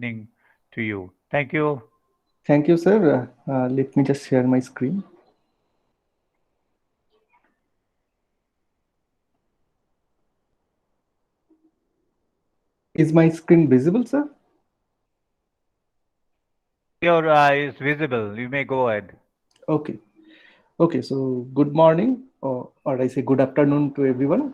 listening to you. Thank you. Thank you, sir. Let me just share my screen. Is my screen visible, sir? Your is visible. You may go ahead. Okay. Okay. So, good morning, or I say good afternoon to everyone.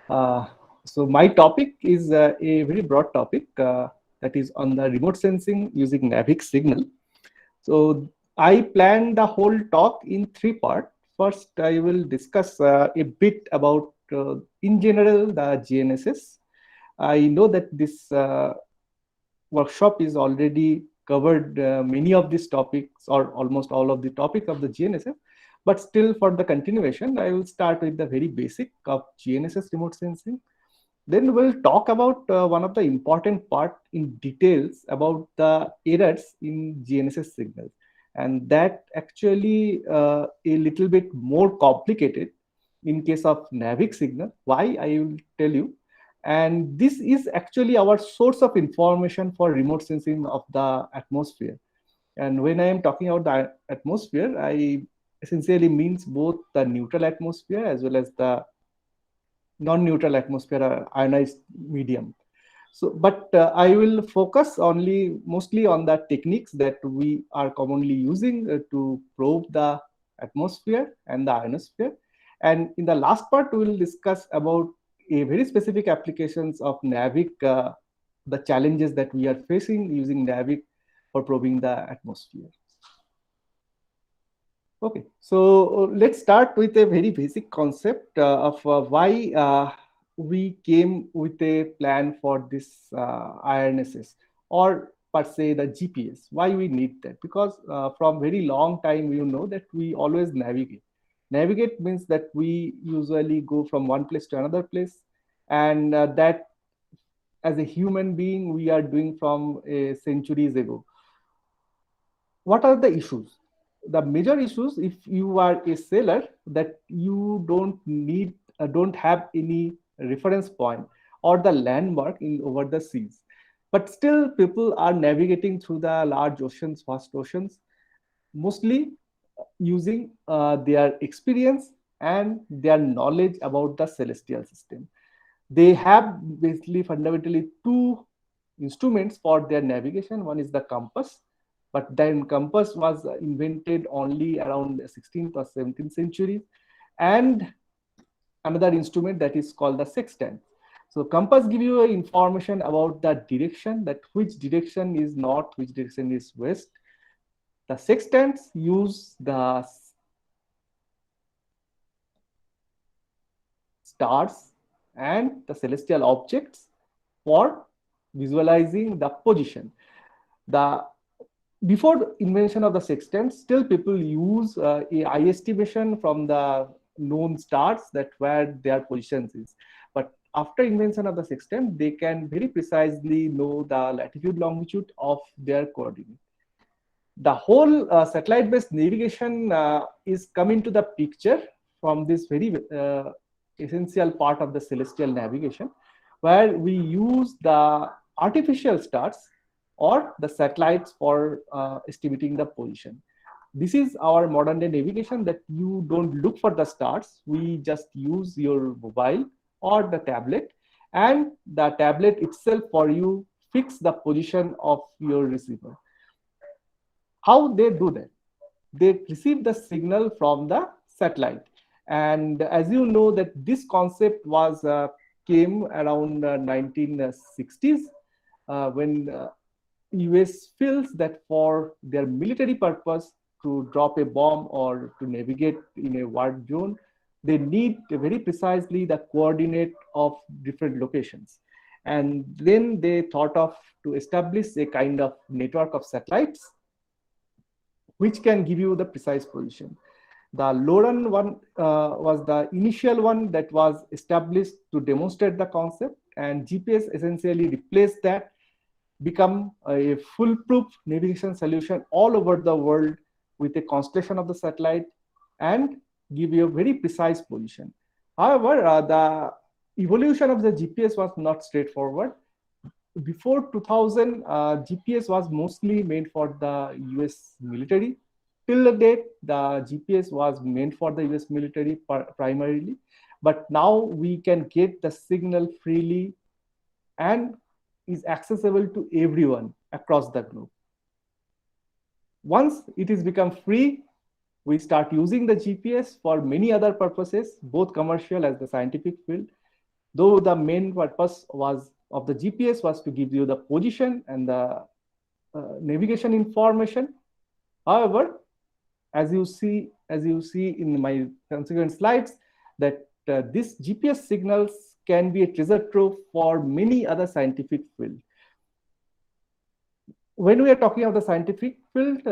Uh, so, my topic is a very broad topic that is on the remote sensing using NAVIC signal. So, I planned the whole talk in three parts. First, I will discuss a bit about, in general, the GNSS. I know that this workshop is already covered many of these topics or almost all of the topics of the GNSS. But still, for the continuation, I will start with the very basic of GNSS remote sensing. Then we'll talk about one of the important part in details about the errors in GNSS signals. And that actually a little bit more complicated in case of NAVIC signal. Why, I will tell you. And this is actually our source of information for remote sensing of the atmosphere. And when I am talking about the atmosphere, I essentially means both the neutral atmosphere as well as the non-neutral atmosphere, ionized medium. So, but I will focus only mostly on the techniques that we are commonly using to probe the atmosphere and the ionosphere. And in the last part, we will discuss about a very specific applications of NAVIC, the challenges that we are facing using NAVIC for probing the atmosphere. Okay, so let's start with a very basic concept of why we came with a plan for this IRNSS, or per se the GPS. Why we need that? Because from very long time you know that we always navigate. Navigate means that we usually go from one place to another place, and that as a human being we are doing from centuries ago. What are the issues? The major issues, if you are a sailor, that you don't have any reference point or the landmark in over the seas, but still people are navigating through the large oceans, vast oceans, mostly using their experience and their knowledge about the celestial system. They have basically fundamentally two instruments for their navigation. One is the compass, but then compass was invented only around the 16th or 17th century, and another instrument that is called the sextant. So compass give you information about the direction, that which direction is north, which direction is west. The sextants use the stars and the celestial objects for visualizing the position. The Before invention of the sextant, still people use a eye estimation from the known stars that where their positions is. But after invention of the sextant, they can very precisely know the latitude longitude of their coordinate. The whole satellite-based navigation is coming to the picture from this very essential part of the celestial navigation, where we use the artificial stars or the satellites for estimating the position. This is our modern day navigation, that you don't look for the stars. We just use your mobile or the tablet, and the tablet itself for you fix the position of your receiver. How they do that? They receive the signal from the satellite. And as you know that this concept was came around 1960s, when US feels that for their military purpose, to drop a bomb or to navigate in a war zone, they need very precisely the coordinate of different locations. And then they thought of to establish a kind of network of satellites which can give you the precise position. The LORAN one was the initial one that was established to demonstrate the concept, and GPS essentially replaced that, become a foolproof navigation solution all over the world with a constellation of the satellite and give you a very precise position. However, the evolution of the GPS was not straightforward. before 2000, GPS was mostly meant for the US military. Till the date, the GPS was meant for the US military primarily. But now we can get the signal freely and is accessible to everyone across the globe. Once it is become free, we start using the GPS for many other purposes, both commercial as the scientific field. Though the main purpose was of the GPS was to give you the position and the navigation information. However, as you see in my consequent slides, that this GPS signals can be a treasure trove for many other scientific fields. When we are talking of the scientific field,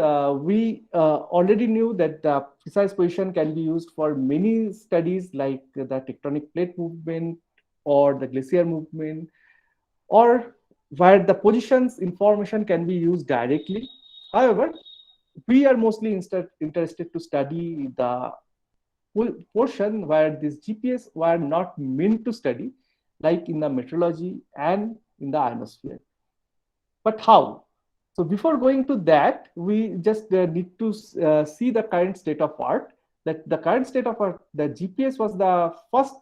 we already knew that the precise position can be used for many studies like the tectonic plate movement or the glacier movement, or where the positions information can be used directly. However, we are mostly interested to study the portion where this GPS were not meant to study, like in the meteorology and in the ionosphere. But how? So before going to that, we just need to see the current state of art. That the current state of art, the GPS was the first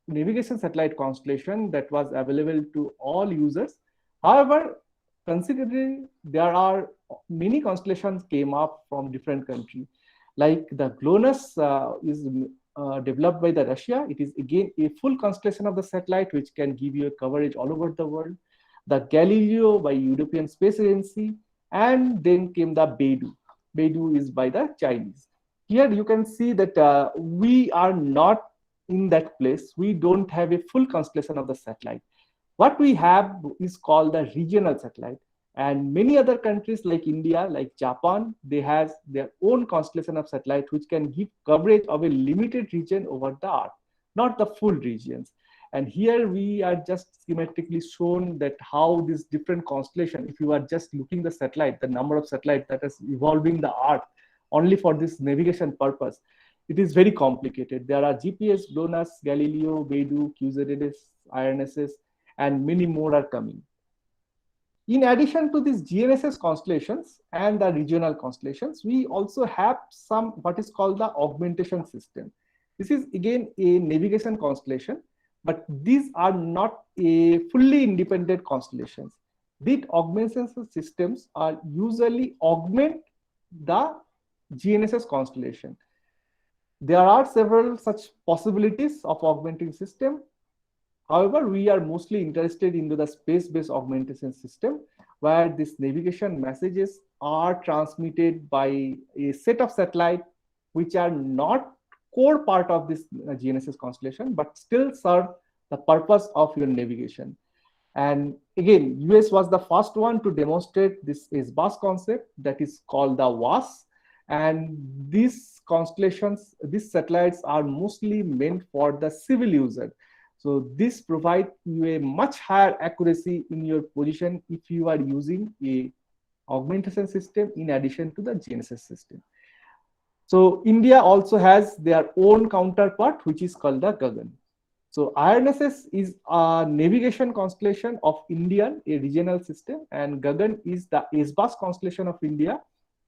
navigation satellite constellation that was available to all users. However, considering there are many constellations came up from different countries, like the GLONASS is developed by the Russia. It is again a full constellation of the satellite which can give you a coverage all over the world. The Galileo by European Space Agency, and then came the Beidou. Beidou is by the Chinese. Here you can see that we are not in that place. We don't have a full constellation of the satellite. What we have is called the regional satellite. And many other countries like India, like Japan, they have their own constellation of satellite which can give coverage of a limited region over the Earth, not the full regions. And here we are just schematically shown that how this different constellation, if you are just looking the satellite, the number of satellites that is evolving the Earth only for this navigation purpose, it is very complicated. There are GPS, GLONASS, Galileo, Beidou, QZS, IRNSS, and many more are coming. In addition to these GNSS constellations and the regional constellations, we also have some what is called the augmentation system. This is again a navigation constellation, but these are not a fully independent constellations. These augmentation systems are usually augment the GNSS constellation. There are several such possibilities of augmenting system. However, we are mostly interested into the space-based augmentation system, where these navigation messages are transmitted by a set of satellites which are not core part of this GNSS constellation, but still serve the purpose of your navigation. And again, US was the first one to demonstrate this SBAS concept that is called the WAS. And these constellations, these satellites are mostly meant for the civil user. So this provides you a much higher accuracy in your position if you are using a augmentation system in addition to the GNSS system. So India also has their own counterpart, which is called the Gagan. So IRNSS is a navigation constellation of Indian, a regional system, and Gagan is the SBAS constellation of India,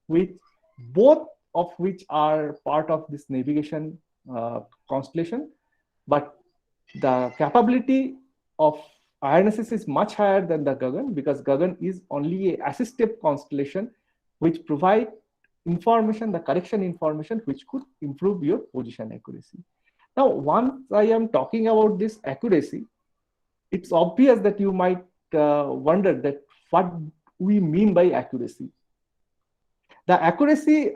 which both of which are part of this navigation constellation. But the capability of IRNSS is much higher than the Gagan, because Gagan is only an assistive constellation which provide information, the correction information, which could improve your position accuracy. Now, once I am talking about this accuracy, it's obvious that you might wonder that what we mean by accuracy. The accuracy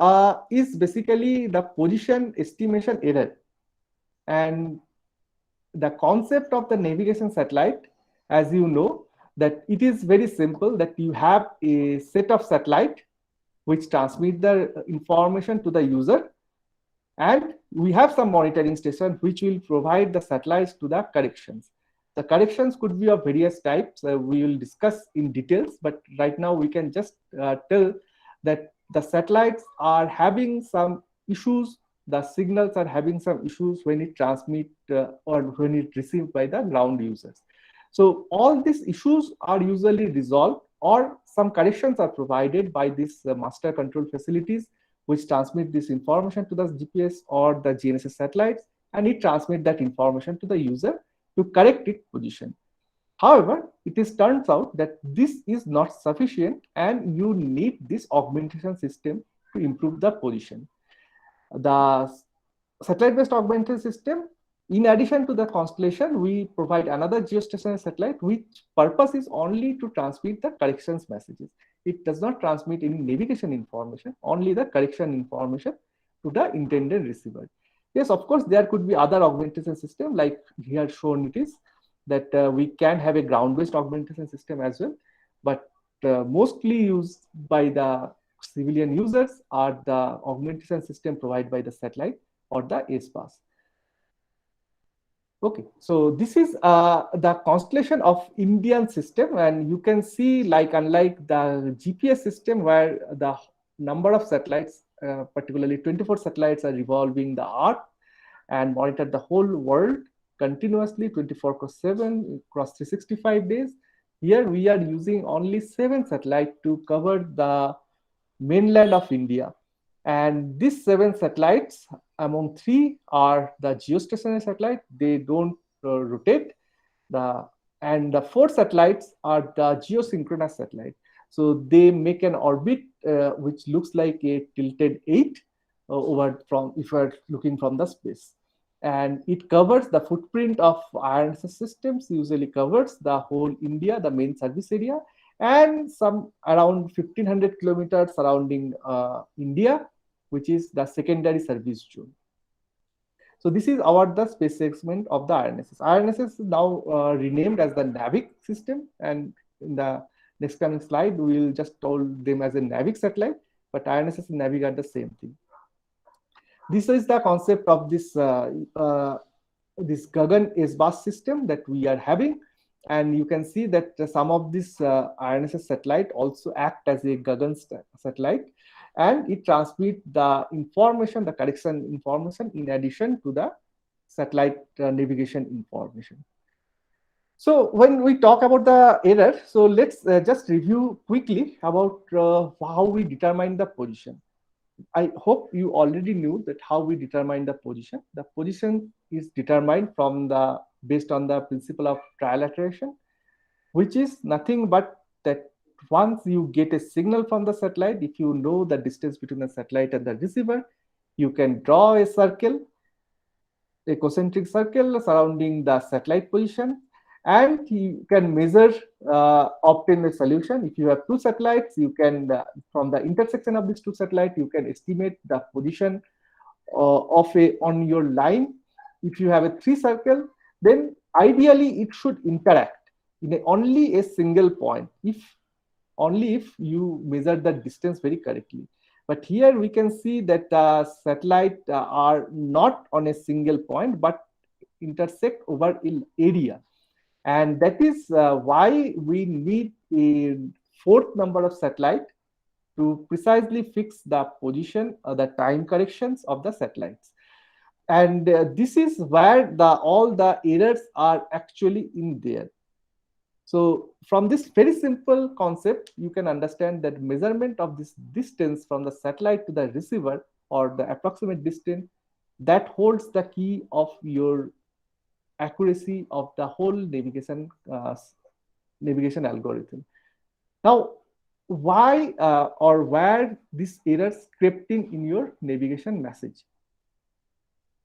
is basically the position estimation error. And the concept of the navigation satellite, as you know, that it is very simple, that you have a set of satellite which transmit the information to the user, and we have some monitoring station which will provide the satellites to the corrections. The corrections could be of various types. We will discuss in details, but right now we can just tell that the satellites are having some issues. The signals are having some issues when it transmit or when it received by the ground users. So all these issues are usually resolved, or some corrections are provided by these master control facilities, which transmit this information to the GPS or the GNSS satellites, and it transmit that information to the user to correct its position. However, it is turns out that this is not sufficient, and you need this augmentation system to improve the position. The satellite-based augmentation system, in addition to the constellation, we provide another geostationary satellite, which purpose is only to transmit the corrections messages. It does not transmit any navigation information, only the correction information to the intended receiver. Yes, of course, there could be other augmentation system, like here shown it is, that we can have a ground-based augmentation system as well, but mostly used by the civilian users are the augmentation system provided by the satellite or the S-bus. Okay, so this is the constellation of Indian system, and you can see, like, unlike the GPS system where the number of satellites, particularly 24 satellites, are revolving the Earth and monitor the whole world continuously 24/7 across 365 days. Here we are using only 7 satellites to cover the mainland of India. And these 7 satellites, among 3 are the geostationary satellite. They don't rotate. And the 4 satellites are the geosynchronous satellite. So they make an orbit which looks like a tilted 8 over from, if you are looking from the space. And it covers the footprint of IRNSS systems, usually covers the whole India, the main service area, and some around 1500 kilometers surrounding India, which is the secondary service zone. So this is the space segment of the IRNSS. IRNSS is now renamed as the NAVIC system, and in the next coming slide, we will just call them as a NAVIC satellite, but IRNSS and NAVIC are the same thing. This is the concept of this this Gagan S-bus system that we are having, and you can see that some of this IRNSS satellite also act as a Gagan satellite, and it transmits the information, the correction information, in addition to the satellite navigation information. So when we talk about the error, so let's just review quickly about how we determine the position. I hope you already knew that how we determine the position. The position is determined from the based on the principle of trilateration, which is nothing but that once you get a signal from the satellite, if you know the distance between the satellite and the receiver, you can draw a circle, a concentric circle surrounding the satellite position, and you can measure, obtain a solution. If you have 2 satellites, you can, from the intersection of these 2 satellites, you can estimate the position of on your line. If you have a 3 circle, then ideally it should interact in only a single point, only if you measure the distance very correctly. But here we can see that satellites are not on a single point, but intersect over an area. And that is why we need a 4th number of satellite to precisely fix the position, the time corrections of the satellites. And this is where all the errors are actually in there. So from this very simple concept, you can understand that measurement of this distance from the satellite to the receiver, or the approximate distance, that holds the key of your accuracy of the whole navigation algorithm. Now, why or where these errors crept in your navigation message?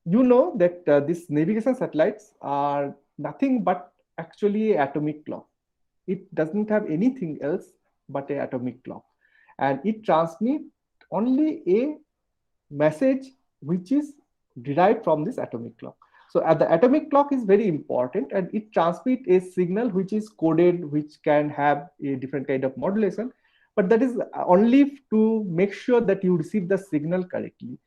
You know that these navigation satellites are nothing but actually an atomic clock. It doesn't have anything else but an atomic clock, and it transmits only a message which is derived from this atomic clock. So the atomic clock is very important, and it transmits a signal which is coded, which can have a different kind of modulation, but that is only to make sure that you receive the signal correctly.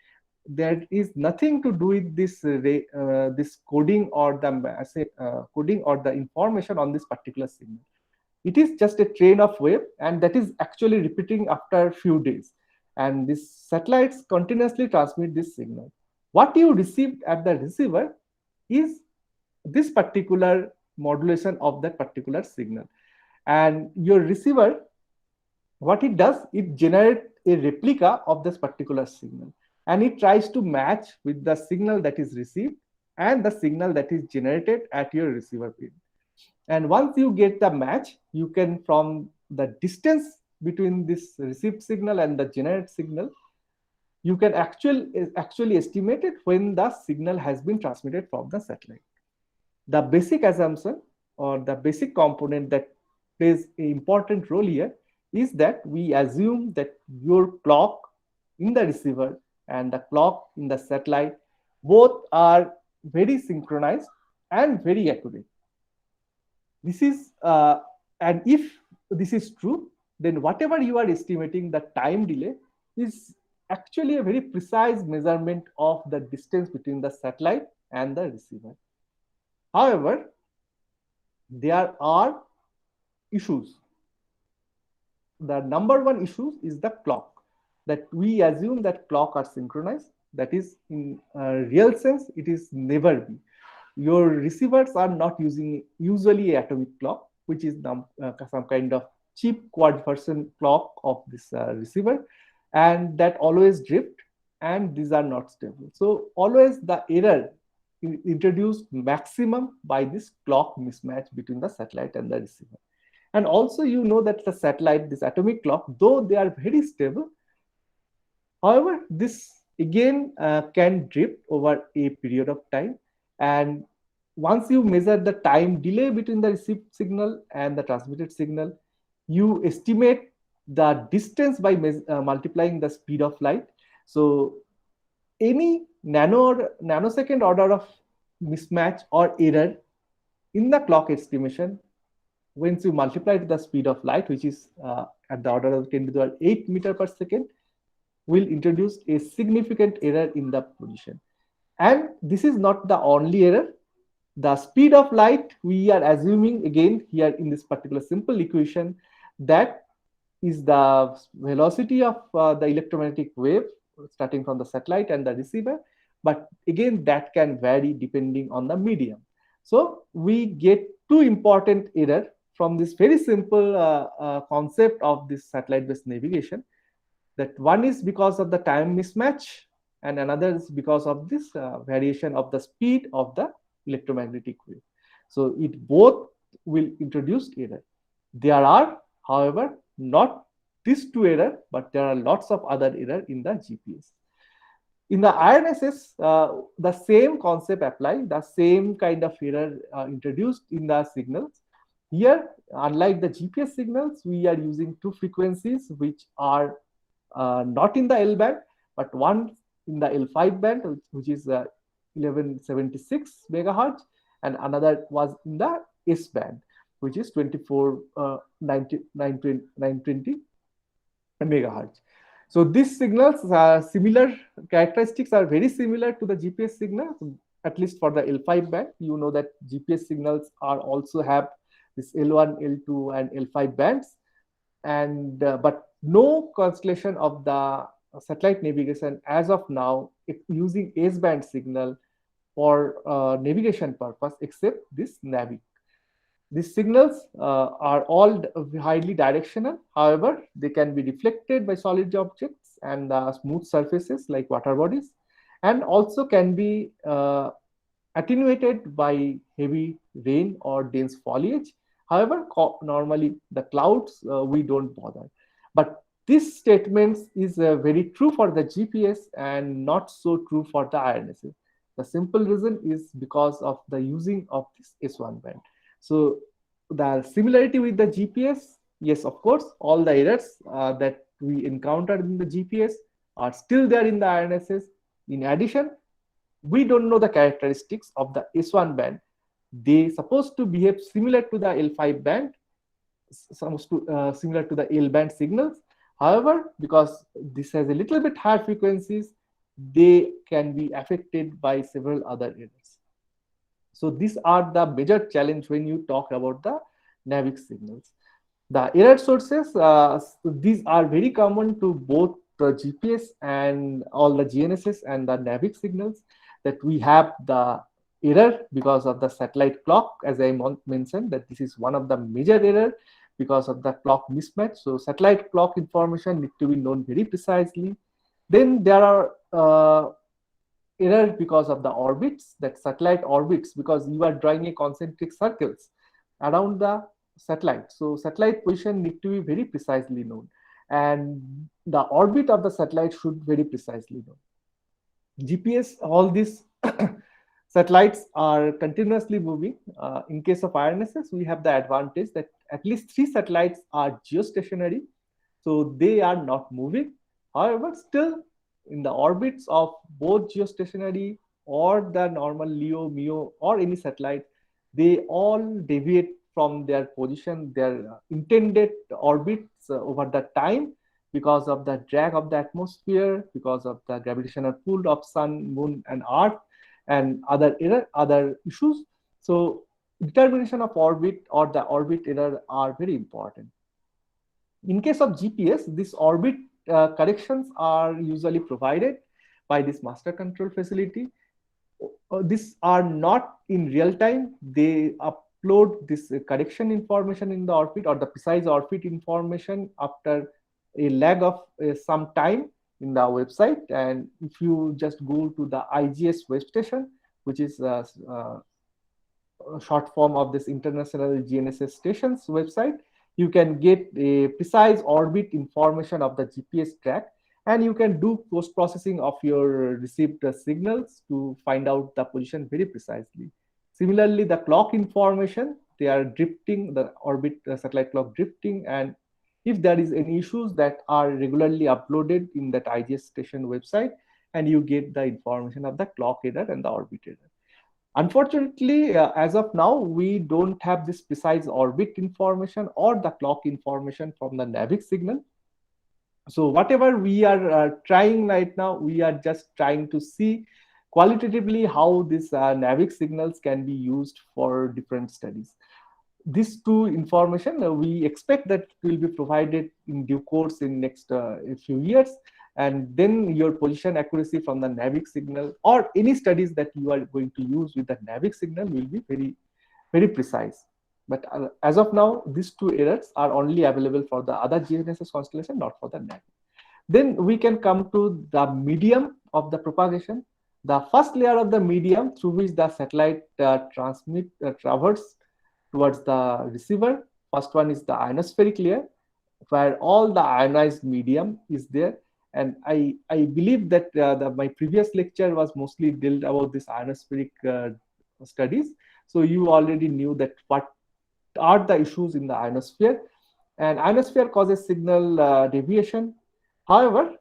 There is nothing to do with this this coding or the coding or the information on this particular signal. It is just a train of wave, and that is actually repeating after a few days. And these satellites continuously transmit this signal. What you received at the receiver is this particular modulation of that particular signal. And your receiver, what it does, it generates a replica of this particular signal, and it tries to match with the signal that is received and the signal that is generated at your receiver pin. And once you get the match, you can, from the distance between this received signal and the generated signal, you can actually estimate it when the signal has been transmitted from the satellite. The basic assumption or the basic component that plays an important role here is that we assume that your clock in the receiver and the clock in the satellite both are very synchronized and very accurate. This is and if this is true, then whatever you are estimating the time delay is actually a very precise measurement of the distance between the satellite and the receiver. However, there are issues. The number one issue is the clock, that we assume that clock are synchronized. That is, in a real sense, it is never be. Your receivers are not using usually atomic clock, which is some kind of cheap quad version clock of this receiver, and that always drift, and these are not stable. So always the error introduced maximum by this clock mismatch between the satellite and the receiver. And also, you know that the satellite, this atomic clock, though they are very stable, however, this again can drift over a period of time. And once you measure the time delay between the received signal and the transmitted signal, you estimate the distance by multiplying the speed of light. So any nanosecond order of mismatch or error in the clock estimation, once you multiply the speed of light, which is at the order of 10 to the 8 meter per second, will introduce a significant error in the position. And this is not the only error. The speed of light, we are assuming again here in this particular simple equation, that is the velocity of the electromagnetic wave starting from the satellite and the receiver. But again, that can vary depending on the medium. So we get two important errors from this very simple concept of this satellite-based navigation. That one is because of the time mismatch, and another is because of this variation of the speed of the electromagnetic wave. So it both will introduce error. There are, however, not these two errors, but there are lots of other error in the GPS. In the INSS, the same concept applies, the same kind of error introduced in the signals. Here, unlike the GPS signals, we are using two frequencies which are not in the L band, but one in the L5 band, which is 1176 megahertz, and another was in the S band, which is 920 megahertz. So these signals are similar, characteristics are very similar to the GPS signals, at least for the L5 band. You know that GPS signals are also have this L1, L2, and L5 bands, and but no constellation of the satellite navigation as of now using S-band signal for navigation purpose except this NAVIC. These signals are all highly directional. However, they can be reflected by solid objects and smooth surfaces like water bodies, and also can be attenuated by heavy rain or dense foliage. However, normally the clouds we don't bother. But this statement is very true for the GPS and not so true for the INSS. The simple reason is because of the using of this S1 band. So the similarity with the GPS, yes, of course, all the errors that we encountered in the GPS are still there in the INSS. In addition, we don't know the characteristics of the S1 band. They supposed to behave similar to the L5 band, similar to the L band signals. However, because this has a little bit higher frequencies, they can be affected by several other errors. So these are the major challenge when you talk about the NAVIC signals. The error sources, these are very common to both the GPS and all the GNSS and the NAVIC signals, that we have the error because of the satellite clock, as I mentioned, that this is one of the major error because of the clock mismatch. So satellite clock information need to be known very precisely. Then there are error because of the orbits, that satellite orbits, because you are drawing a concentric circles around the satellite. So satellite position need to be very precisely known, and the orbit of the satellite should very precisely known. GPS, all these satellites are continuously moving. In case of INSS, we have the advantage that at least 3 satellites are geostationary, so they are not moving. However, still in the orbits of both geostationary or the normal LEO, MEO, or any satellite, they all deviate from their position, their intended orbits over the time, because of the drag of the atmosphere, because of the gravitational pull of sun, moon, and earth, and other issues. So determination of orbit or the orbit error are very important. In case of GPS, this orbit corrections are usually provided by this master control facility. These are not in real time. They upload this correction information in the orbit or the precise orbit information after a lag of some time in the website. And if you just go to the IGS web station, which is a short form of this International GNSS Stations website, you can get a precise orbit information of the GPS track, and you can do post processing of your received signals to find out the position very precisely. Similarly, the clock information, they are drifting, the orbit satellite clock drifting, and if there is any issues that are regularly uploaded in that IGS station website, and you get the information of the clock error and the orbit error. Unfortunately, as of now, we don't have this precise orbit information or the clock information from the NAVIC signal. So whatever we are trying right now, we are just trying to see qualitatively how these NAVIC signals can be used for different studies. These two information, we expect that will be provided in due course in next few years, and then your position accuracy from the NAVIC signal or any studies that you are going to use with the NAVIC signal will be very precise. But as of now, these two errors are only available for the other GNSS constellation, not for the NAVIC. Then we can come to the medium of the propagation. The first layer of the medium through which the satellite traverse towards the receiver. First one is the ionospheric layer, where all the ionized medium is there. And I believe that my previous lecture was mostly dealt about this ionospheric studies. So you already knew that what are the issues in the ionosphere. And ionosphere causes signal deviation. However,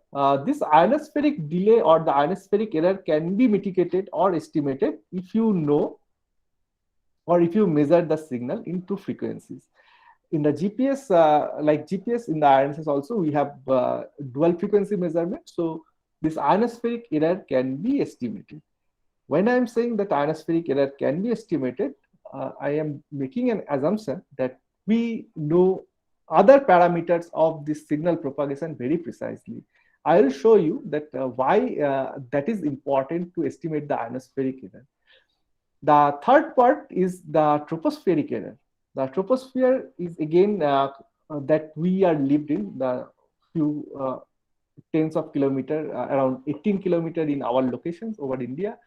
this ionospheric delay or the ionospheric error can be mitigated or estimated if you know or if you measure the signal in two frequencies. In the GPS, like GPS in the INSS also, we have dual frequency measurement. So this ionospheric error can be estimated. When I am saying that ionospheric error can be estimated, I am making an assumption that we know other parameters of this signal propagation very precisely. I will show you that why that is important to estimate the ionospheric error. The third part is the tropospheric error. The troposphere is again that we are lived in the few tens of kilometers, around 18 kilometers in our locations over India.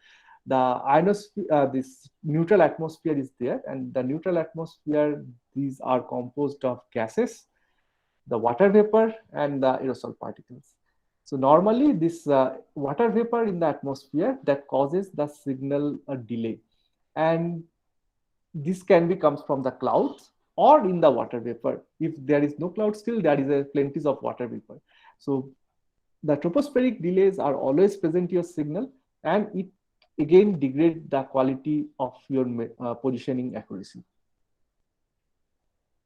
The ionosphere, this neutral atmosphere is there, and the neutral atmosphere, these are composed of gases, the water vapor, and the aerosol particles. So normally this water vapor in the atmosphere that causes the signal delay, and this can be comes from the clouds or in the water vapor. If there is no cloud, still there is a plenty of water vapor. So the tropospheric delays are always present in your signal, and it again degrade the quality of your positioning accuracy.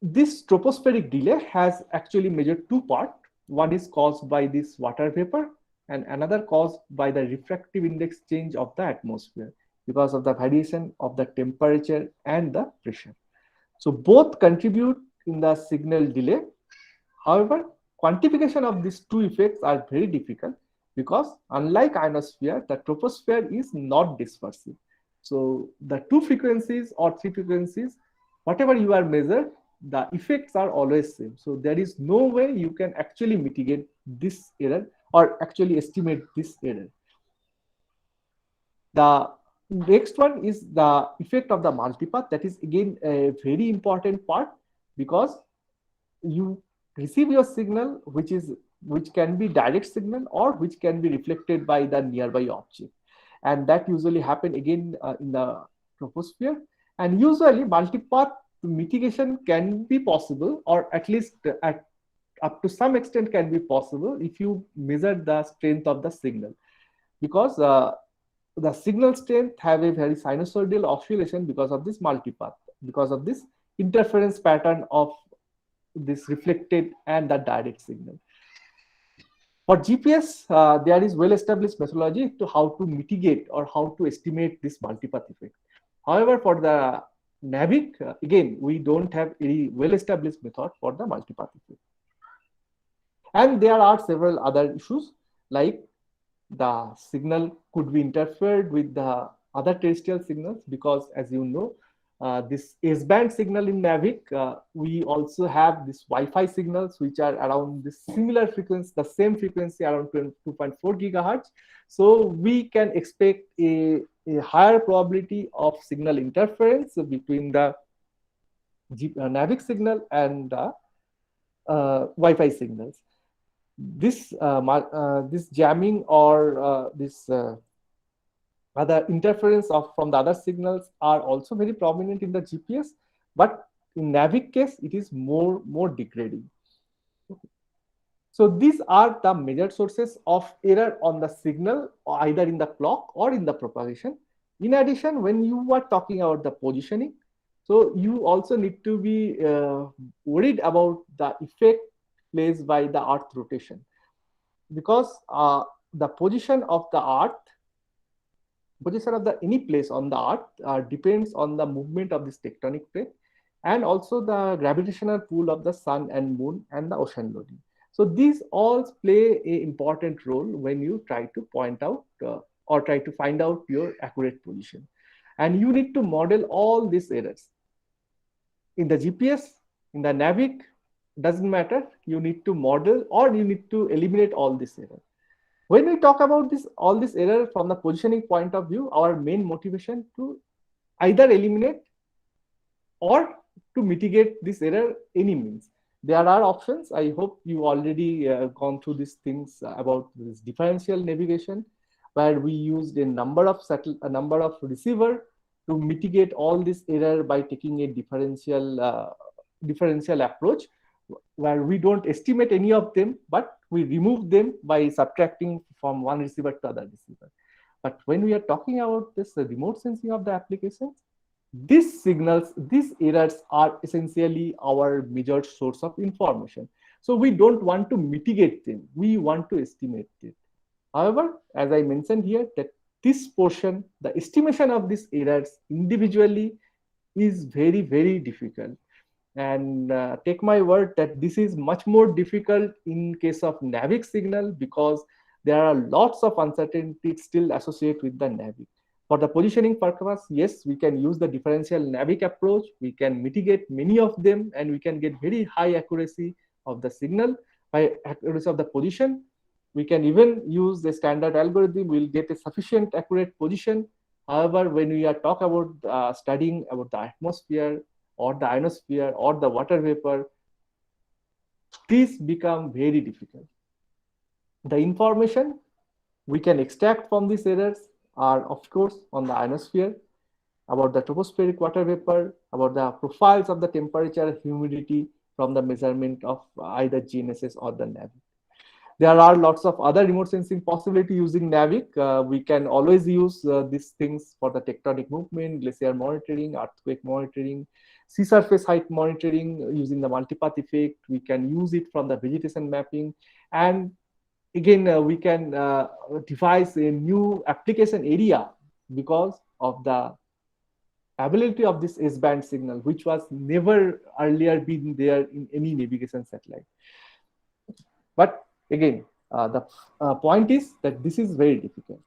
This tropospheric delay has actually major two parts. One is caused by this water vapor, and another caused by the refractive index change of the atmosphere because of the variation of the temperature and the pressure. So both contribute in the signal delay. However, quantification of these two effects are very difficult because unlike ionosphere, the troposphere is not dispersive. So the two frequencies or three frequencies, whatever you are measured, the effects are always same. So there is no way you can actually mitigate this error or actually estimate this error. The next one is the effect of the multipath. That is again a very important part, because you receive your signal, which can be direct signal or which can be reflected by the nearby object, and that usually happen again in the troposphere. And usually multipath mitigation can be possible, or at least at up to some extent can be possible, if you measure the strength of the signal, because the signal strength have a very sinusoidal oscillation because of this multipath, because of this interference pattern of this reflected and the direct signal. For GPS, there is well-established methodology to how to mitigate or how to estimate this multipath effect. However, for the NAVIC, again, we don't have any well-established method for the multipath effect. And there are several other issues, like the signal could be interfered with the other terrestrial signals, because as you know, this S-band signal in NAVIC, we also have this Wi-Fi signals which are around the similar frequency, the same frequency, around 2.4 gigahertz. So we can expect a higher probability of signal interference between the NAVIC signal and the Wi-Fi signals. This jamming or this other interference from the other signals are also very prominent in the GPS, but in NAVIC case, it is more degrading. So these are the major sources of error on the signal, either in the clock or in the propagation. In addition, when you are talking about the positioning, so you also need to be worried about the effect placed by the Earth rotation, because the position of the Earth, position of the any place on the Earth depends on the movement of this tectonic plate, and also the gravitational pull of the sun and moon and the ocean loading. So these all play a important role when you try to point out or try to find out your accurate position, and you need to model all these errors in the GPS, in the NAVIC. Doesn't matter, you need to model or you need to eliminate all this error. When we talk about this all this error from the positioning point of view, our main motivation to either eliminate or to mitigate this error any means. There are options. I hope you already gone through these things about this differential navigation, where we used a number of receiver to mitigate all this error by taking a differential approach, where we don't estimate any of them, but we remove them by subtracting from one receiver to other receiver. But when we are talking about this remote sensing of the applications, these signals, these errors are essentially our major source of information. So we don't want to mitigate them, we want to estimate it. However, as I mentioned here, that this portion, the estimation of these errors individually is very difficult. And take my word that this is much more difficult in case of NAVIC signal, because there are lots of uncertainties still associated with the NAVIC. For the positioning purpose, yes, we can use the differential NAVIC approach. We can mitigate many of them, and we can get very high accuracy of the signal by accuracy of the position. We can even use the standard algorithm. We'll get a sufficient accurate position. However, when we are talking about studying about the atmosphere or the ionosphere or the water vapor, these become very difficult. The information we can extract from these errors are, of course, on the ionosphere, about the tropospheric water vapor, about the profiles of the temperature, humidity from the measurement of either GNSS or the NAVIC. There are lots of other remote sensing possibility using NAVIC. We can always use these things for the tectonic movement, glacier monitoring, earthquake monitoring, sea surface height monitoring using the multipath effect. We can use it from the vegetation mapping. And again, we can devise a new application area because of the ability of this S-band signal, which was never earlier been there in any navigation satellite. But again, the point is that this is very difficult.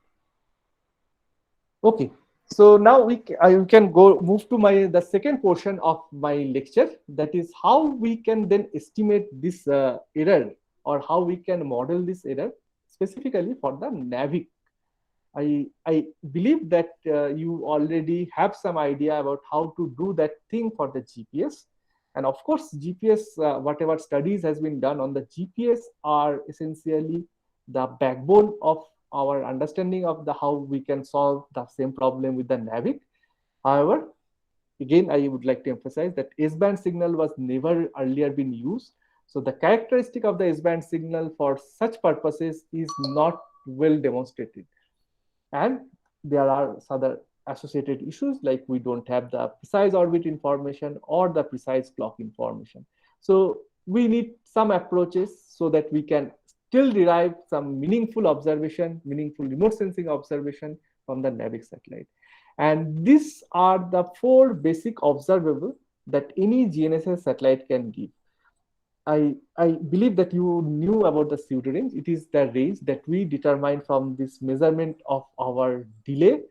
Okay, So now I can go move to my the second portion of my lecture, that is how we can then estimate this error, or how we can model this error specifically for the NAVIC. I believe that you already have some idea about how to do that thing for the GPS. And of course, GPS, whatever studies has been done on the GPS are essentially the backbone of our understanding of the how we can solve the same problem with the NAVIC. However, again, I would like to emphasize that S-band signal was never earlier been used. So the characteristic of the S-band signal for such purposes is not well demonstrated. And there are other associated issues, like we don't have the precise orbit information or the precise clock information. So we need some approaches so that we can still derive some meaningful observation, meaningful remote sensing observation from the NAVIC satellite. And these are the four basic observable that any GNSS satellite can give. I believe that you knew about the pseudo range. It is the range that we determine from this measurement of our delay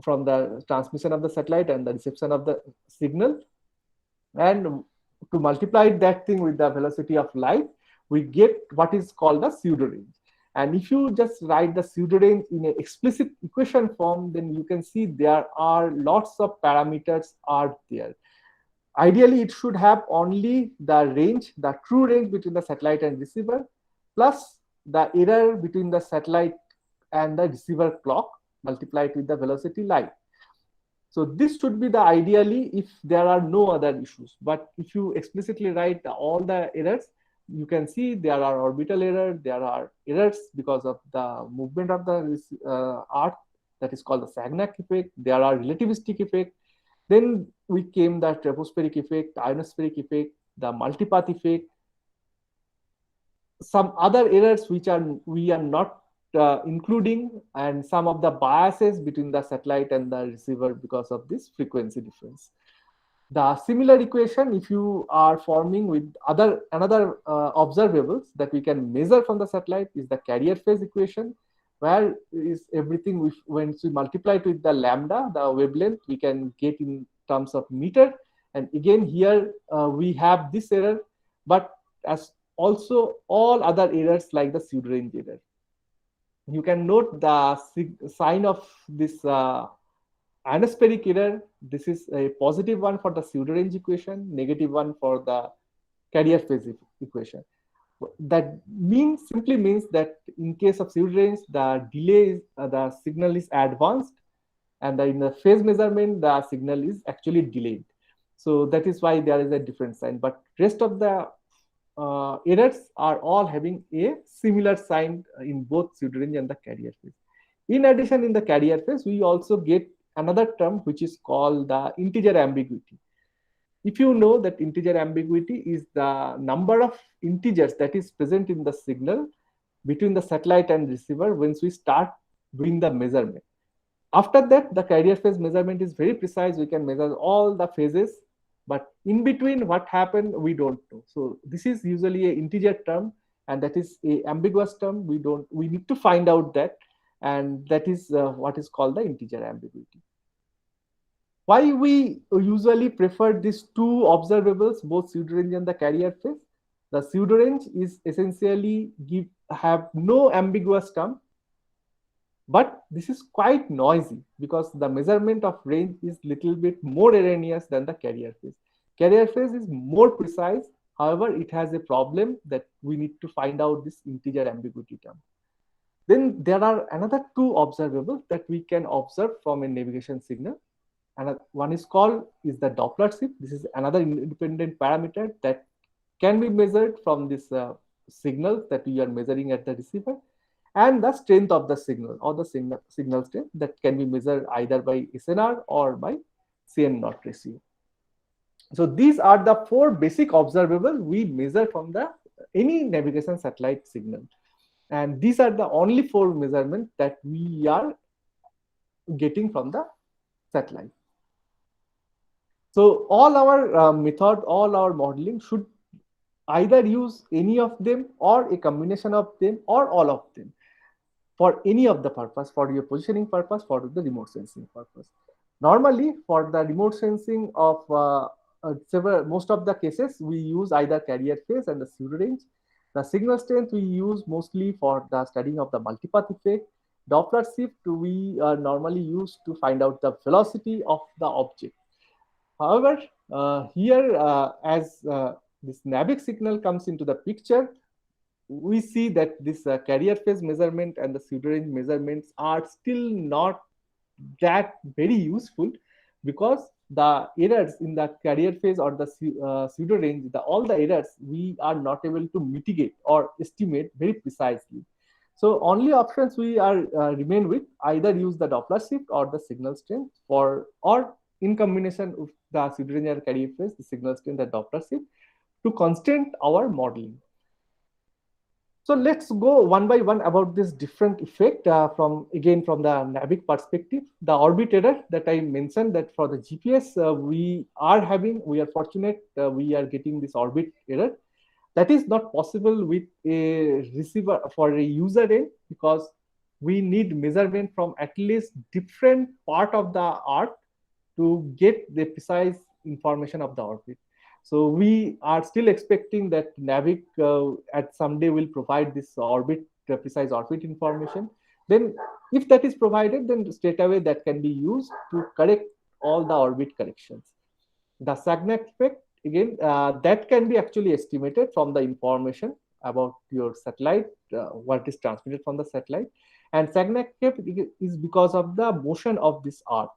from the transmission of the satellite and the reception of the signal. And to multiply that thing with the velocity of light, we get what is called the pseudo range. And if you just write the pseudo range in an explicit equation form, then you can see there are lots of parameters are there. Ideally, it should have only the range, the true range between the satellite and receiver, plus the error between the satellite and the receiver clock multiplied with the velocity light. So this should be the ideally if there are no other issues. But if you explicitly write all the errors, you can see there are orbital error, there are errors because of the movement of the Earth, that is called the Sagnac effect. There are relativistic effect. Then we came the tropospheric effect, ionospheric effect, the multipath effect, some other errors which are we are not including, and some of the biases between the satellite and the receiver because of this frequency difference. The similar equation, if you are forming with another observables that we can measure from the satellite, is the carrier phase equation, where is everything when we multiply it with the lambda, the wavelength, we can get in terms of meter. And again here we have this error, but as also all other errors like the pseudo range error. You can note the sign of this ionospheric error. This is a positive one for the pseudo range equation, negative one for the carrier phase equation. That simply means that in case of pseudo range, the delay is the signal is advanced, and in the phase measurement, the signal is actually delayed. So that is why there is a different sign. But rest of the errors are all having a similar sign in both pseudo range and the carrier phase. In addition, in the carrier phase, we also get another term which is called the integer ambiguity. If you know that integer ambiguity is the number of integers that is present in the signal between the satellite and receiver once we start doing the measurement. After that, the carrier phase measurement is very precise. We can measure all the phases, but in between what happened, we don't know. So this is usually an integer term, and that is a ambiguous term. We need to find out that, and that is what is called the integer ambiguity. Why we usually prefer these two observables, both pseudo range and the carrier phase? The pseudo range is essentially have no ambiguous term, but this is quite noisy because the measurement of range is little bit more erroneous than the carrier phase. Carrier phase is more precise. However, it has a problem that we need to find out this integer ambiguity term. Then there are another two observables that we can observe from a navigation signal. And one is the Doppler shift. This is another independent parameter that can be measured from this signal that we are measuring at the receiver, and the strength of the signal, or the signal strength, that can be measured either by SNR or by CN0 ratio. So these are the four basic observable we measure from any navigation satellite signal, and these are the only four measurements that we are getting from the satellite. So all our method, all our modeling should either use any of them or a combination of them or all of them. for any of the purpose, for your positioning purpose, for the remote sensing purpose. Normally, for the remote sensing of most of the cases, we use either carrier phase and the pseudo range. The signal strength we use mostly for the studying of the multipath effect. Doppler shift we normally use to find out the velocity of the object. However, here as this NAVIC signal comes into the picture, we see that this carrier phase measurement and the pseudo range measurements are still not that very useful, because the errors in the carrier phase or the pseudo range, all the errors we are not able to mitigate or estimate very precisely. So only options we are remain with, either use the Doppler shift or the signal strength, for or in combination with the pseudo range or carrier phase, the signal strength, the Doppler shift, to constrain our modeling. So let's go one by one about this different effect from the NAVIC perspective. The orbit error that I mentioned, that for the GPS we are fortunate, we are getting this orbit error. That is not possible with a receiver for a user end, because we need measurement from at least different part of the Earth to get the precise information of the orbit. So we are still expecting that NAVIC at someday will provide this precise orbit information. Then if that is provided, then straight away that can be used to correct all the orbit corrections. The Sagnac effect, again, that can be actually estimated from the information about your satellite, what is transmitted from the satellite. And Sagnac effect is because of the motion of this Earth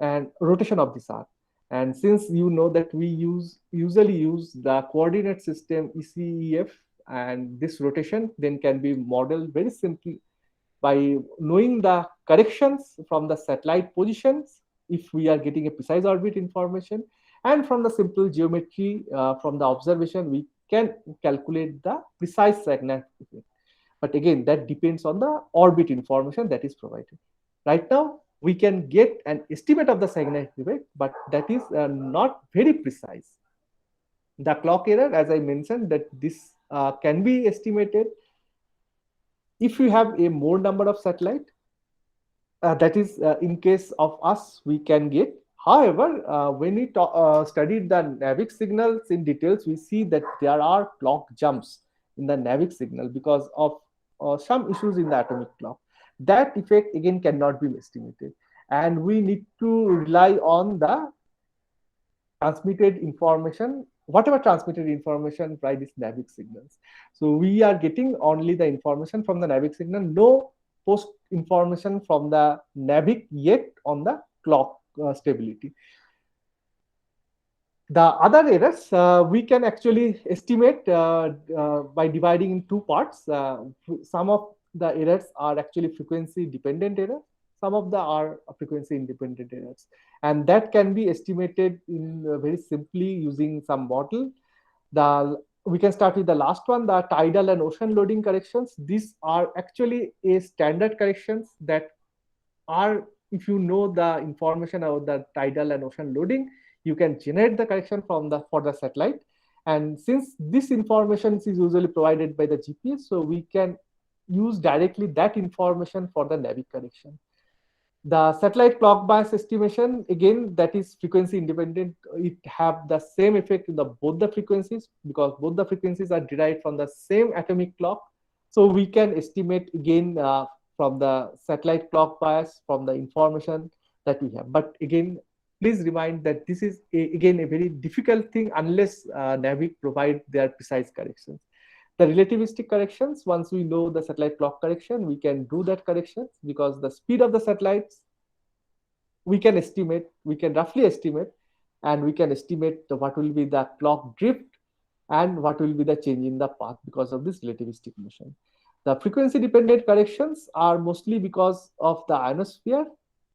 and rotation of this Earth. And since you know that we usually use the coordinate system ECEF, and this rotation then can be modeled very simply by knowing the corrections from the satellite positions, if we are getting a precise orbit information, and from the simple geometry from the observation, we can calculate the precise Sagnac effect. But again, that depends on the orbit information that is provided. Right now, we can get an estimate of the Sagnac effect, but that is not very precise. The clock error, as I mentioned, that this can be estimated if you have a more number of satellite. That is, in case of us, we can get. However, when we studied the NAVIC signals in details, we see that there are clock jumps in the NAVIC signal because of some issues in the atomic clock. That effect again cannot be estimated, and we need to rely on the transmitted information, whatever transmitted information by these NAVIC signals. So we are getting only the information from the NAVIC signal, no post information from the NAVIC yet on the clock stability. The other errors we can actually estimate by dividing in two parts. Some of the errors are actually frequency dependent errors, some of the are frequency independent errors, and that can be estimated in very simply using some model. We can start with the last one, the tidal and ocean loading corrections. These are actually a standard corrections that are, if you know the information about the tidal and ocean loading, you can generate the correction for the satellite. And since this information is usually provided by the GPS, so we can use directly that information for the NAVIC correction. The satellite clock bias estimation, again, that is frequency independent. It have the same effect in both the frequencies, because both the frequencies are derived from the same atomic clock. So we can estimate again from the satellite clock bias from the information that we have. But again, please remind that this is again a very difficult thing unless NAVIC provide their precise corrections. The relativistic corrections, once we know the satellite clock correction, we can do that correction, because the speed of the satellites we can estimate, we can roughly estimate, and we can estimate what will be the clock drift and what will be the change in the path because of this relativistic motion. The frequency dependent corrections are mostly because of the ionosphere,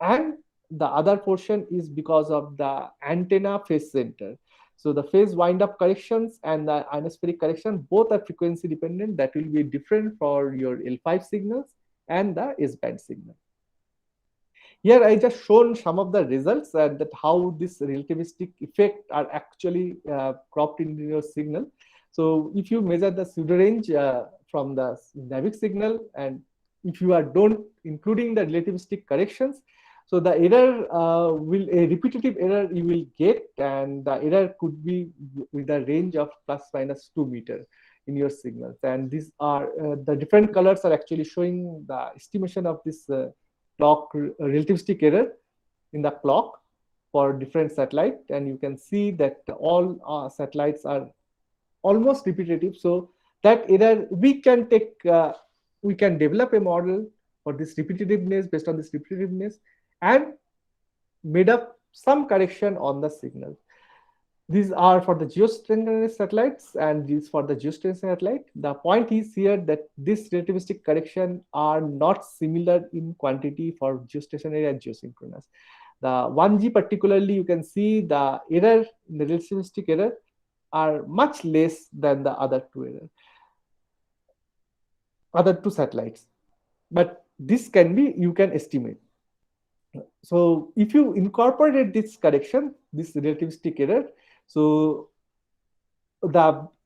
and the other portion is because of the antenna phase center. So the phase wind-up corrections and the ionospheric correction, both are frequency dependent. That will be different for your L5 signals and the S-band signal. Here I just shown some of the results and that how this relativistic effect are actually cropped in your signal. So if you measure the pseudo range from the NAVIC signal and if you are don't including the relativistic corrections, so the error will a repetitive error you will get, and the error could be with a range of plus minus 2 meter in your signals. And these are the different colors are actually showing the estimation of this clock relativistic error in the clock for different satellite, and you can see that all satellites are almost repetitive. So that error we can develop a model for this repetitiveness, based on this repetitiveness, and made up some correction on the signal. These are for the geosynchronous satellites, and these for the geostationary satellite. The point is here that this relativistic correction are not similar in quantity for geostationary and geosynchronous. The 1G particularly, you can see the error, the relativistic error are much less than the other two satellites. But this can be, you can estimate. So if you incorporate this correction, this relativistic error, so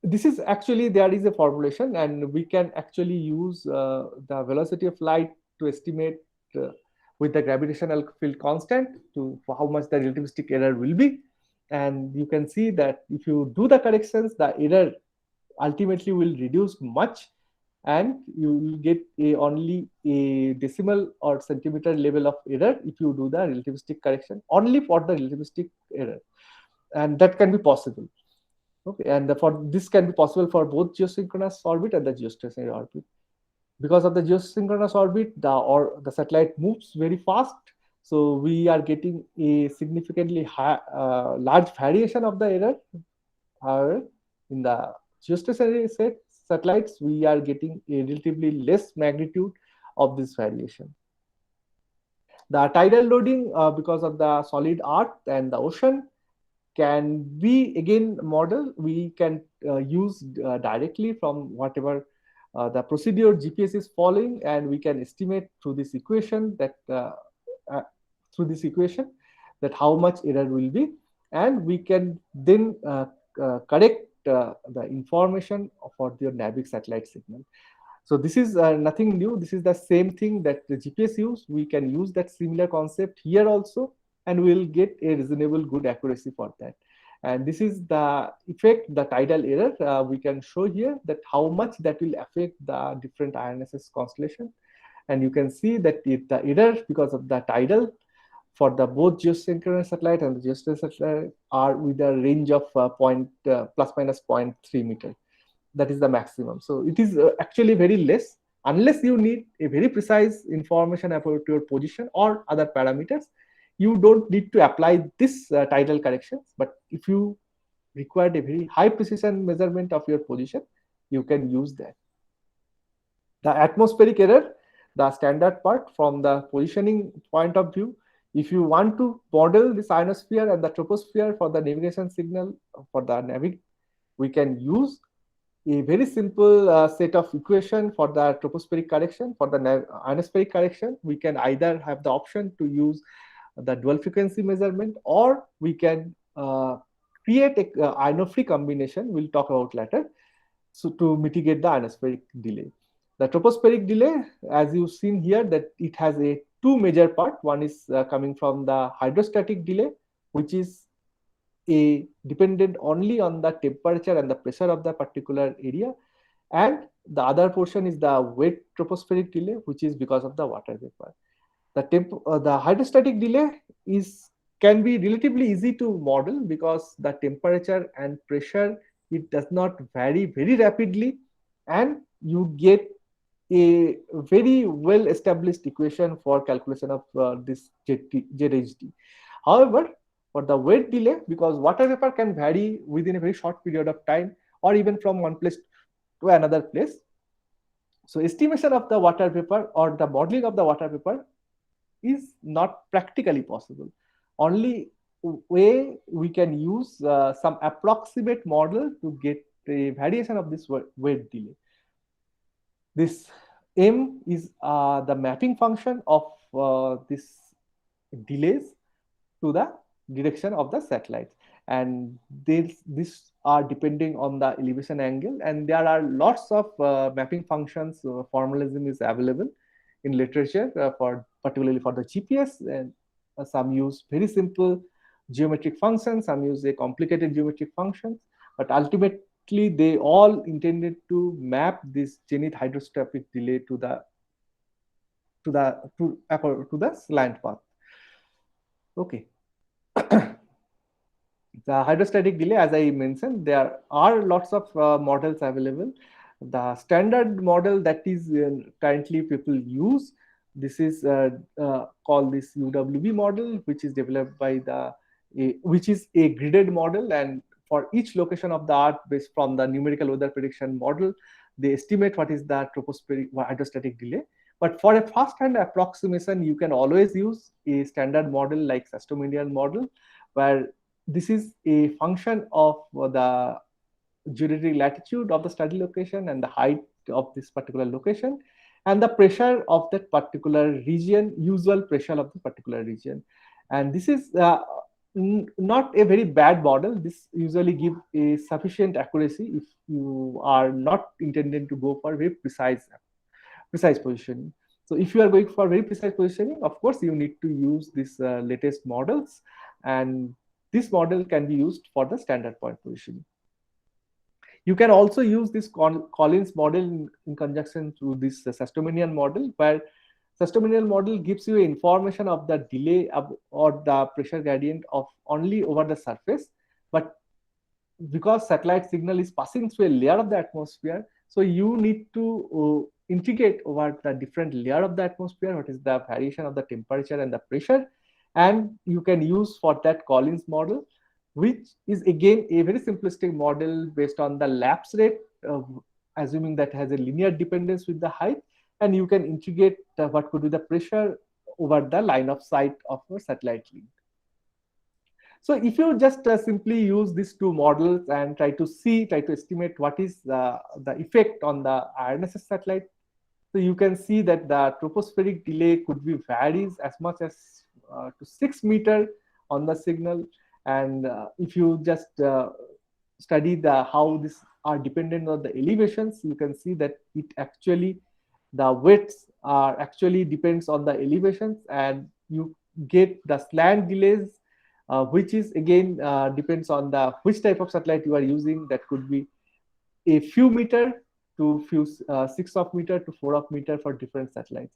this is actually, there is a formulation, and we can actually use the velocity of light to estimate with the gravitational field constant to for how much the relativistic error will be. And you can see that if you do the corrections, the error ultimately will reduce much, and you will get only a decimal or centimeter level of error if you do the relativistic correction only for the relativistic error, and that can be possible. Okay, and for this can be possible for both geosynchronous orbit and the geostationary orbit. Because of the geosynchronous orbit, the satellite moves very fast, so we are getting a significantly large variation of the error. However, in the geostationary satellites, we are getting a relatively less magnitude of this variation. The tidal loading, because of the solid earth and the ocean, can be again model we can use directly from whatever the procedure GPS is following, and we can estimate through this equation uh, that how much error will be, and we can then correct the information for your NAVIC satellite signal. So this is nothing new. This is the same thing that the GPS use. We can use that similar concept here also, and we'll get a reasonable good accuracy for that. And this is the effect, the tidal error. We can show here that how much that will affect the different INSS constellation. And you can see that the error because of the tidal for the both geosynchronous satellite and the geostationary satellite are with a range of plus minus 0.3 meter. That is the maximum. So it is actually very less, unless you need a very precise information about your position or other parameters. You don't need to apply this tidal corrections. But if you require a very high precision measurement of your position, you can use that. The atmospheric error, the standard part from the positioning point of view, if you want to model this ionosphere and the troposphere for the navigation signal for the NAVIC, we can use a very simple set of equation for the tropospheric correction. For the ionospheric correction, we can either have the option to use the dual frequency measurement, or we can create a iono-free combination we'll talk about later, so to mitigate the ionospheric delay. The tropospheric delay, as you've seen here, that it has a two major part. One is coming from the hydrostatic delay, which is dependent only on the temperature and the pressure of the particular area, and the other portion is the wet tropospheric delay, which is because of the water vapor. The hydrostatic delay can be relatively easy to model because the temperature and pressure, it does not vary very rapidly, and you get a very well established equation for calculation of this ZHD. However, for the wet delay, because water vapor can vary within a very short period of time or even from one place to another place, so estimation of the water vapor or the modeling of the water vapor is not practically possible. Only way we can use some approximate model to get a variation of this wet delay. This M is the mapping function of this delays to the direction of the satellites, and these are depending on the elevation angle, and there are lots of mapping functions. Formalism is available. in literature for particularly for the GPS, and some use very simple geometric functions, some use a complicated geometric functions, but ultimately they all intended to map this zenith hydrostatic delay to the slant path. Okay. The hydrostatic delay, as I mentioned, there are lots of models available. The standard model that is currently people use, this is called this UWB model, which is developed by which is a gridded model, and for each location of the Earth, based from the numerical weather prediction model, they estimate what is the tropospheric hydrostatic delay. But for a first-hand approximation, you can always use a standard model like Sastomedian model, where this is a function of the geodetic latitude of the study location and the height of this particular location and the pressure of that particular region, usual pressure of the particular region. And this is not a very bad model. This usually gives a sufficient accuracy if you are not intended to go for very precise positioning. So if you are going for very precise positioning, of course, you need to use these latest models, and this model can be used for the standard point positioning. You can also use this Collins model in conjunction to this Sastomedian model, where Sastomedian model gives you information of the delay or the pressure gradient of only over the surface, but because satellite signal is passing through a layer of the atmosphere, so you need to integrate over the different layer of the atmosphere, what is the variation of the temperature and the pressure, and you can use for that Collins model, which is again a very simplistic model based on the lapse rate, assuming that has a linear dependence with the height, and you can integrate what could be the pressure over the line of sight of a satellite link. So if you just simply use these two models and try to estimate what is the effect on the IRNSS satellite, so you can see that the tropospheric delay could be varies as much as to 6 meters on the signal. And if you just study how these are dependent on the elevations, you can see that it actually, the weights are actually depends on the elevations, and you get the slant delays, which is again depends on the which type of satellite you are using. That could be a few meter to few 6 of meter to 4 of meter for different satellites.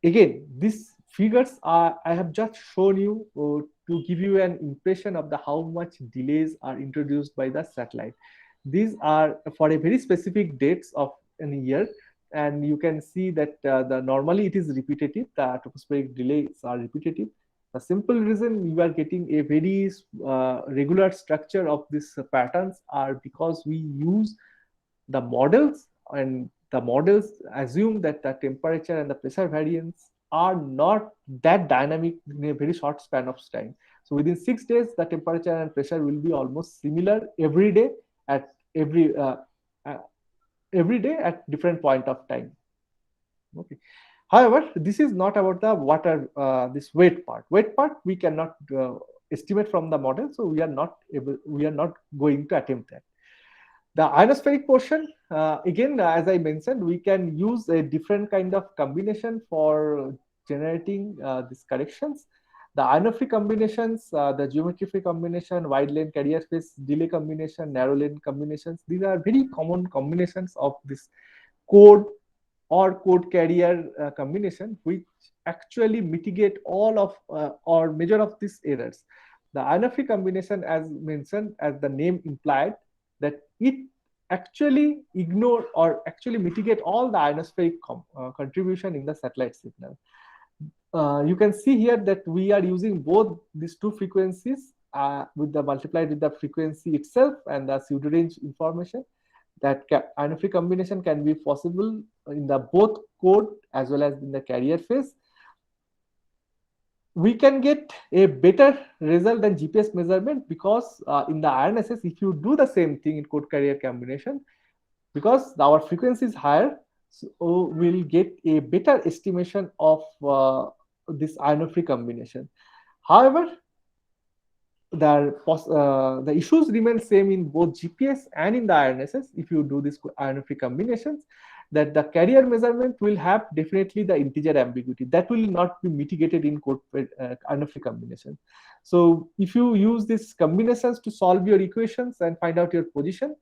Again, these figures are I have just shown you to give you an impression of the how much delays are introduced by the satellite. These are for a very specific dates of a year, and you can see that the normally it is repetitive. The tropospheric delays are repetitive. The simple reason you are getting a very regular structure of these patterns are because we use the models, and the models assume that the temperature and the pressure variance are not that dynamic in a very short span of time. So within 6 days, the temperature and pressure will be almost similar every day at every day at different point of time. Okay. However, this is not about the water, this weight part. Weight part we cannot estimate from the model, so we are not going to attempt that. The ionospheric portion, again, as I mentioned, we can use a different kind of combination for generating these corrections. The ionophoric combinations, the geometry-free combination, wide lane carrier phase delay combination, narrow lane combinations, these are very common combinations of this code or code carrier combination, which actually mitigate all of or major of these errors. The ionophoric combination, as mentioned, as the name implied, that it actually ignore or actually mitigate all the ionospheric contribution in the satellite signal. You can see here that we are using both these two frequencies with the multiplied with the frequency itself and the pseudo range information. That ionophoric combination can be possible in the both code as well as in the carrier phase. We can get a better result than GPS measurement because in the IRNSS, if you do the same thing in code carrier combination, because our frequency is higher, so we'll get a better estimation of this ionophoric combination. However, the issues remain same in both GPS and in the IRNSS if you do these ionophoric combinations. that the carrier measurement will have definitely the integer ambiguity that will not be mitigated in code INFI combination. So if you use these combinations to solve your equations and find out your position,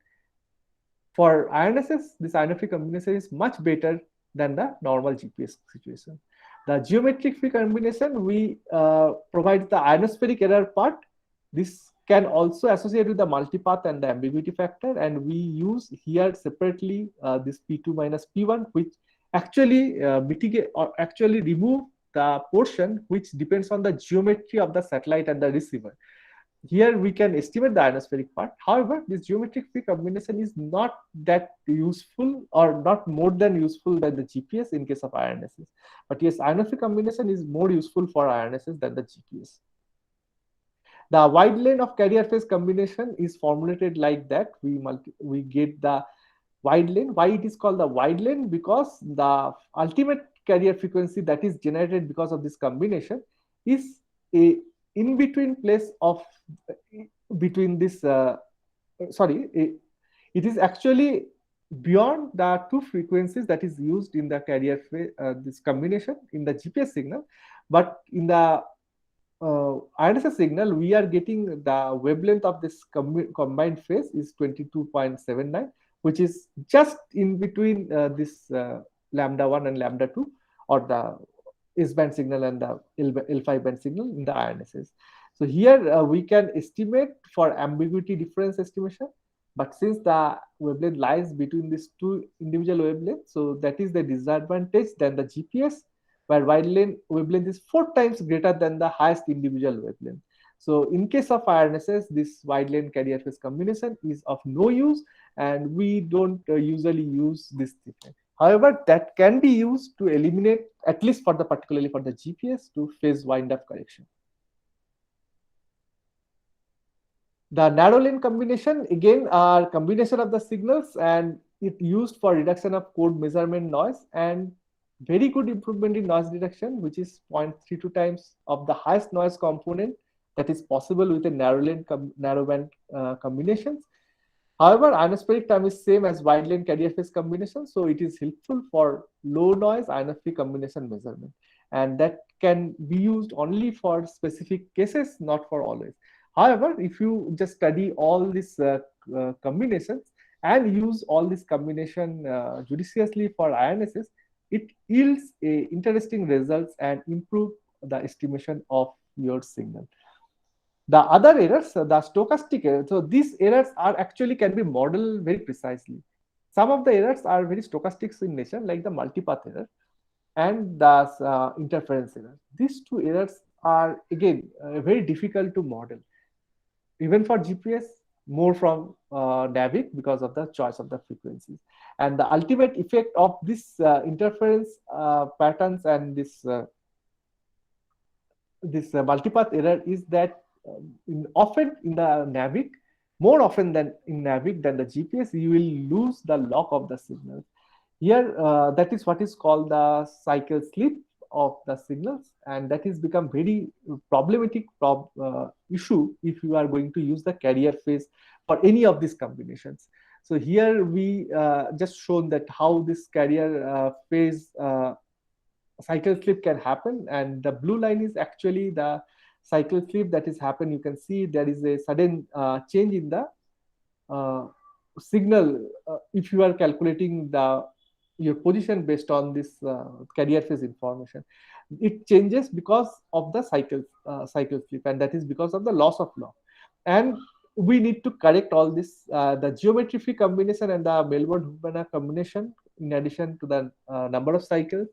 for INSS, this INFI combination is much better than the normal GPS situation. The geometric free combination, we provide the ionospheric error part. This can also associate with the multipath and the ambiguity factor, and we use here separately this P2 minus P1, which actually mitigate or actually remove the portion which depends on the geometry of the satellite and the receiver. Here we can estimate the ionospheric part. However, this geometric free combination is not that useful or not more than useful than the GPS in case of INSS. But yes, ionospheric combination is more useful for INSS than the GPS. The wide lane of carrier phase combination is formulated like that. We get the wide lane. Why it is called the wide lane? Because the ultimate carrier frequency that is generated because of this combination is a in between place of between this it is actually beyond the two frequencies that is used in the carrier this combination in the GPS signal, but in the INSS signal we are getting the wavelength of this combined phase is 22.79, which is just in between this lambda 1 and lambda 2, or the S-band signal and the L5 band signal in the INSS. So here we can estimate for ambiguity difference estimation, but since the wavelength lies between these two individual wavelengths, so that is the disadvantage than the GPS, where wide lane wavelength is 4 times greater than the highest individual wavelength. So in case of INSS, this wide lane carrier phase combination is of no use, and we don't usually use this difference. However, that can be used to eliminate, at least for the particularly for the GPS, to phase wind-up correction. The narrow lane combination, again, are combination of the signals, and it used for reduction of code measurement noise, and very good improvement in noise reduction, which is 0.32 times of the highest noise component that is possible with a narrow lane narrow band combinations. However, ionospheric time is same as wide lane carrier phase combination, so it is helpful for low noise ionospheric combination measurement, and that can be used only for specific cases, not for always. However, if you just study all these combinations and use all this combination judiciously for INSS, it yields interesting results and improve the estimation of your signal. The other errors, the stochastic errors, so these errors are actually can be modeled very precisely. Some of the errors are very stochastic in nature, like the multipath error and the interference error. These two errors are again very difficult to model, even for GPS, more from NAVIC because of the choice of the frequencies. And the ultimate effect of this interference patterns and this multipath error is that often in the NAVIC, more often than in NAVIC than the GPS, you will lose the lock of the signal. Here, that is what is called the cycle slip of the signals, and that is become very problematic issue if you are going to use the carrier phase for any of these combinations. So here we just shown that how this carrier phase cycle slip can happen, and the blue line is actually the cycle slip that is happen. You can see there is a sudden change in the signal if you are calculating your position based on this carrier phase information. It changes because of the cycle slip, and that is because of the loss of lock. And we need to correct all this. The geometry free combination and the Melbourne-Hubana combination, in addition to the number of cycles,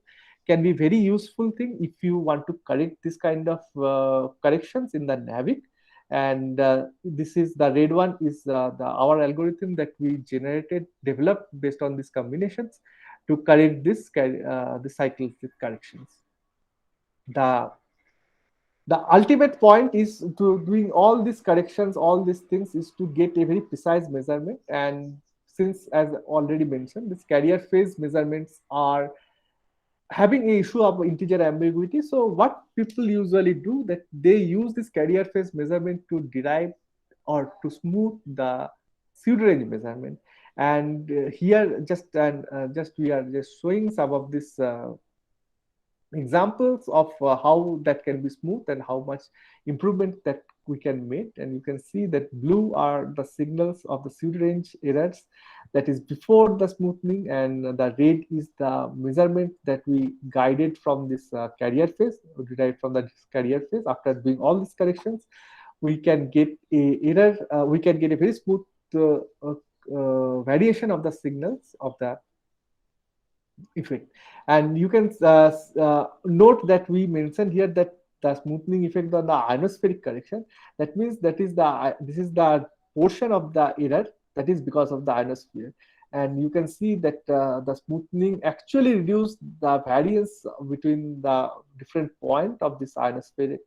can be very useful thing if you want to correct this kind of corrections in the NAVIC. And this is the red one is our algorithm that we developed based on these combinations to correct this the cycle corrections. The ultimate point is to doing all these corrections, all these things is to get a very precise measurement. And since, as already mentioned, this carrier phase measurements are having an issue of integer ambiguity. So what people usually do, that they use this carrier phase measurement to derive or to smooth the pseudo range measurement. And here just we are just showing some of these examples of how that can be smooth and how much improvement that we can make. And you can see that blue are the signals of the pseudo range errors, that is before the smoothing, and the red is the measurement that we guided from this carrier phase, derived from the carrier phase. After doing all these corrections, we can get a error, we can get a very smooth uh, uh, variation of the signals of the effect. And you can note that we mentioned here that the smoothing effect on the ionospheric correction, that means that is the this is the portion of the error that is because of the ionosphere. And you can see that the smoothing actually reduced the variance between the different point of this ionospheric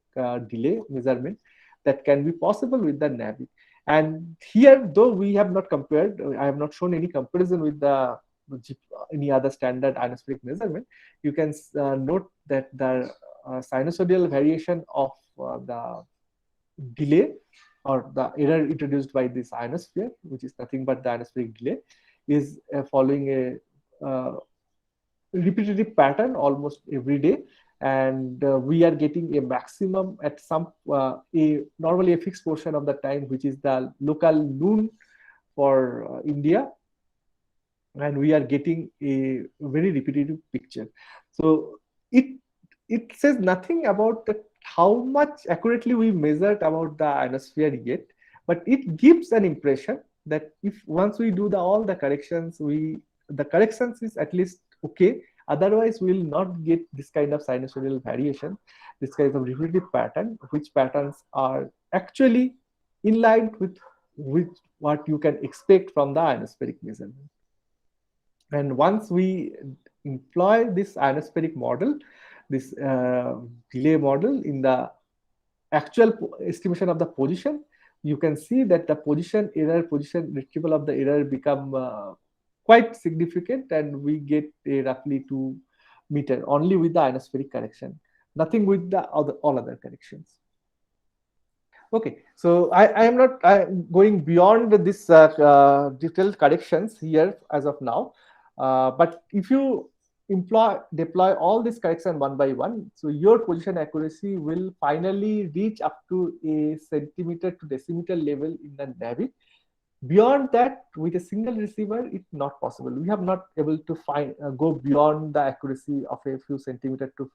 delay measurement that can be possible with the NAVIC. And here, though we have not compared, I have not shown any comparison with the any other standard ionospheric measurement, you can note that the sinusoidal variation of the delay or the error introduced by this ionosphere, which is nothing but the ionospheric delay, is following a repetitive pattern almost every day. And we are getting a maximum at some normally a fixed portion of the time, which is the local noon for India, and we are getting a very repetitive picture. So it says nothing about how much accurately we measured about the ionosphere yet, but it gives an impression that if once we do all the corrections, the corrections is at least okay. Otherwise, we will not get this kind of sinusoidal variation, this kind of repetitive pattern, which patterns are actually in line with what you can expect from the ionospheric measurement. And once we employ this ionospheric model, this delay model in the actual estimation of the position, you can see that the position retrieval of the error become quite significant, and we get a roughly 2 meter only with the ionospheric correction, nothing with the all other corrections. Okay, so I am not going beyond this detailed corrections here as of now. But if you deploy all this correction one by one, so your position accuracy will finally reach up to a centimeter to decimeter level in the NAVIC. Beyond that, with a single receiver, it's not possible. We have not able to go beyond the accuracy of a few centimeter to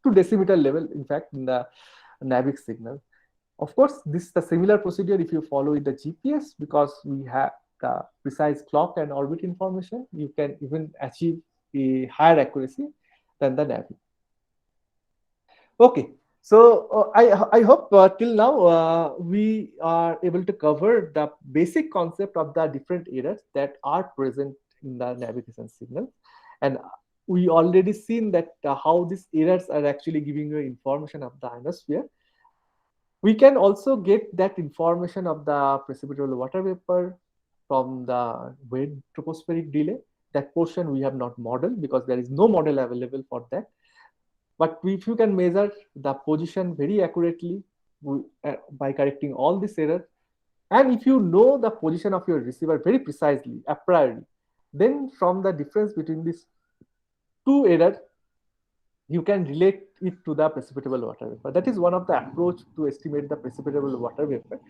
decimeter level, in fact, in the NAVIC signal. Of course, this is the similar procedure if you follow with the GPS, because we have the precise clock and orbit information. You can even achieve a higher accuracy than the NAVIC. Okay, so I hope till now we are able to cover the basic concept of the different errors that are present in the navigation signal. And we already seen that how these errors are actually giving you information of the ionosphere. We can also get that information of the precipitable water vapor from the wind tropospheric delay. That portion we have not modeled because there is no model available for that. But if you can measure the position very accurately by correcting all this error, and if you know the position of your receiver very precisely a priori, then from the difference between these two errors, you can relate it to the precipitable water vapor. That is one of the approach to estimate the precipitable water vapor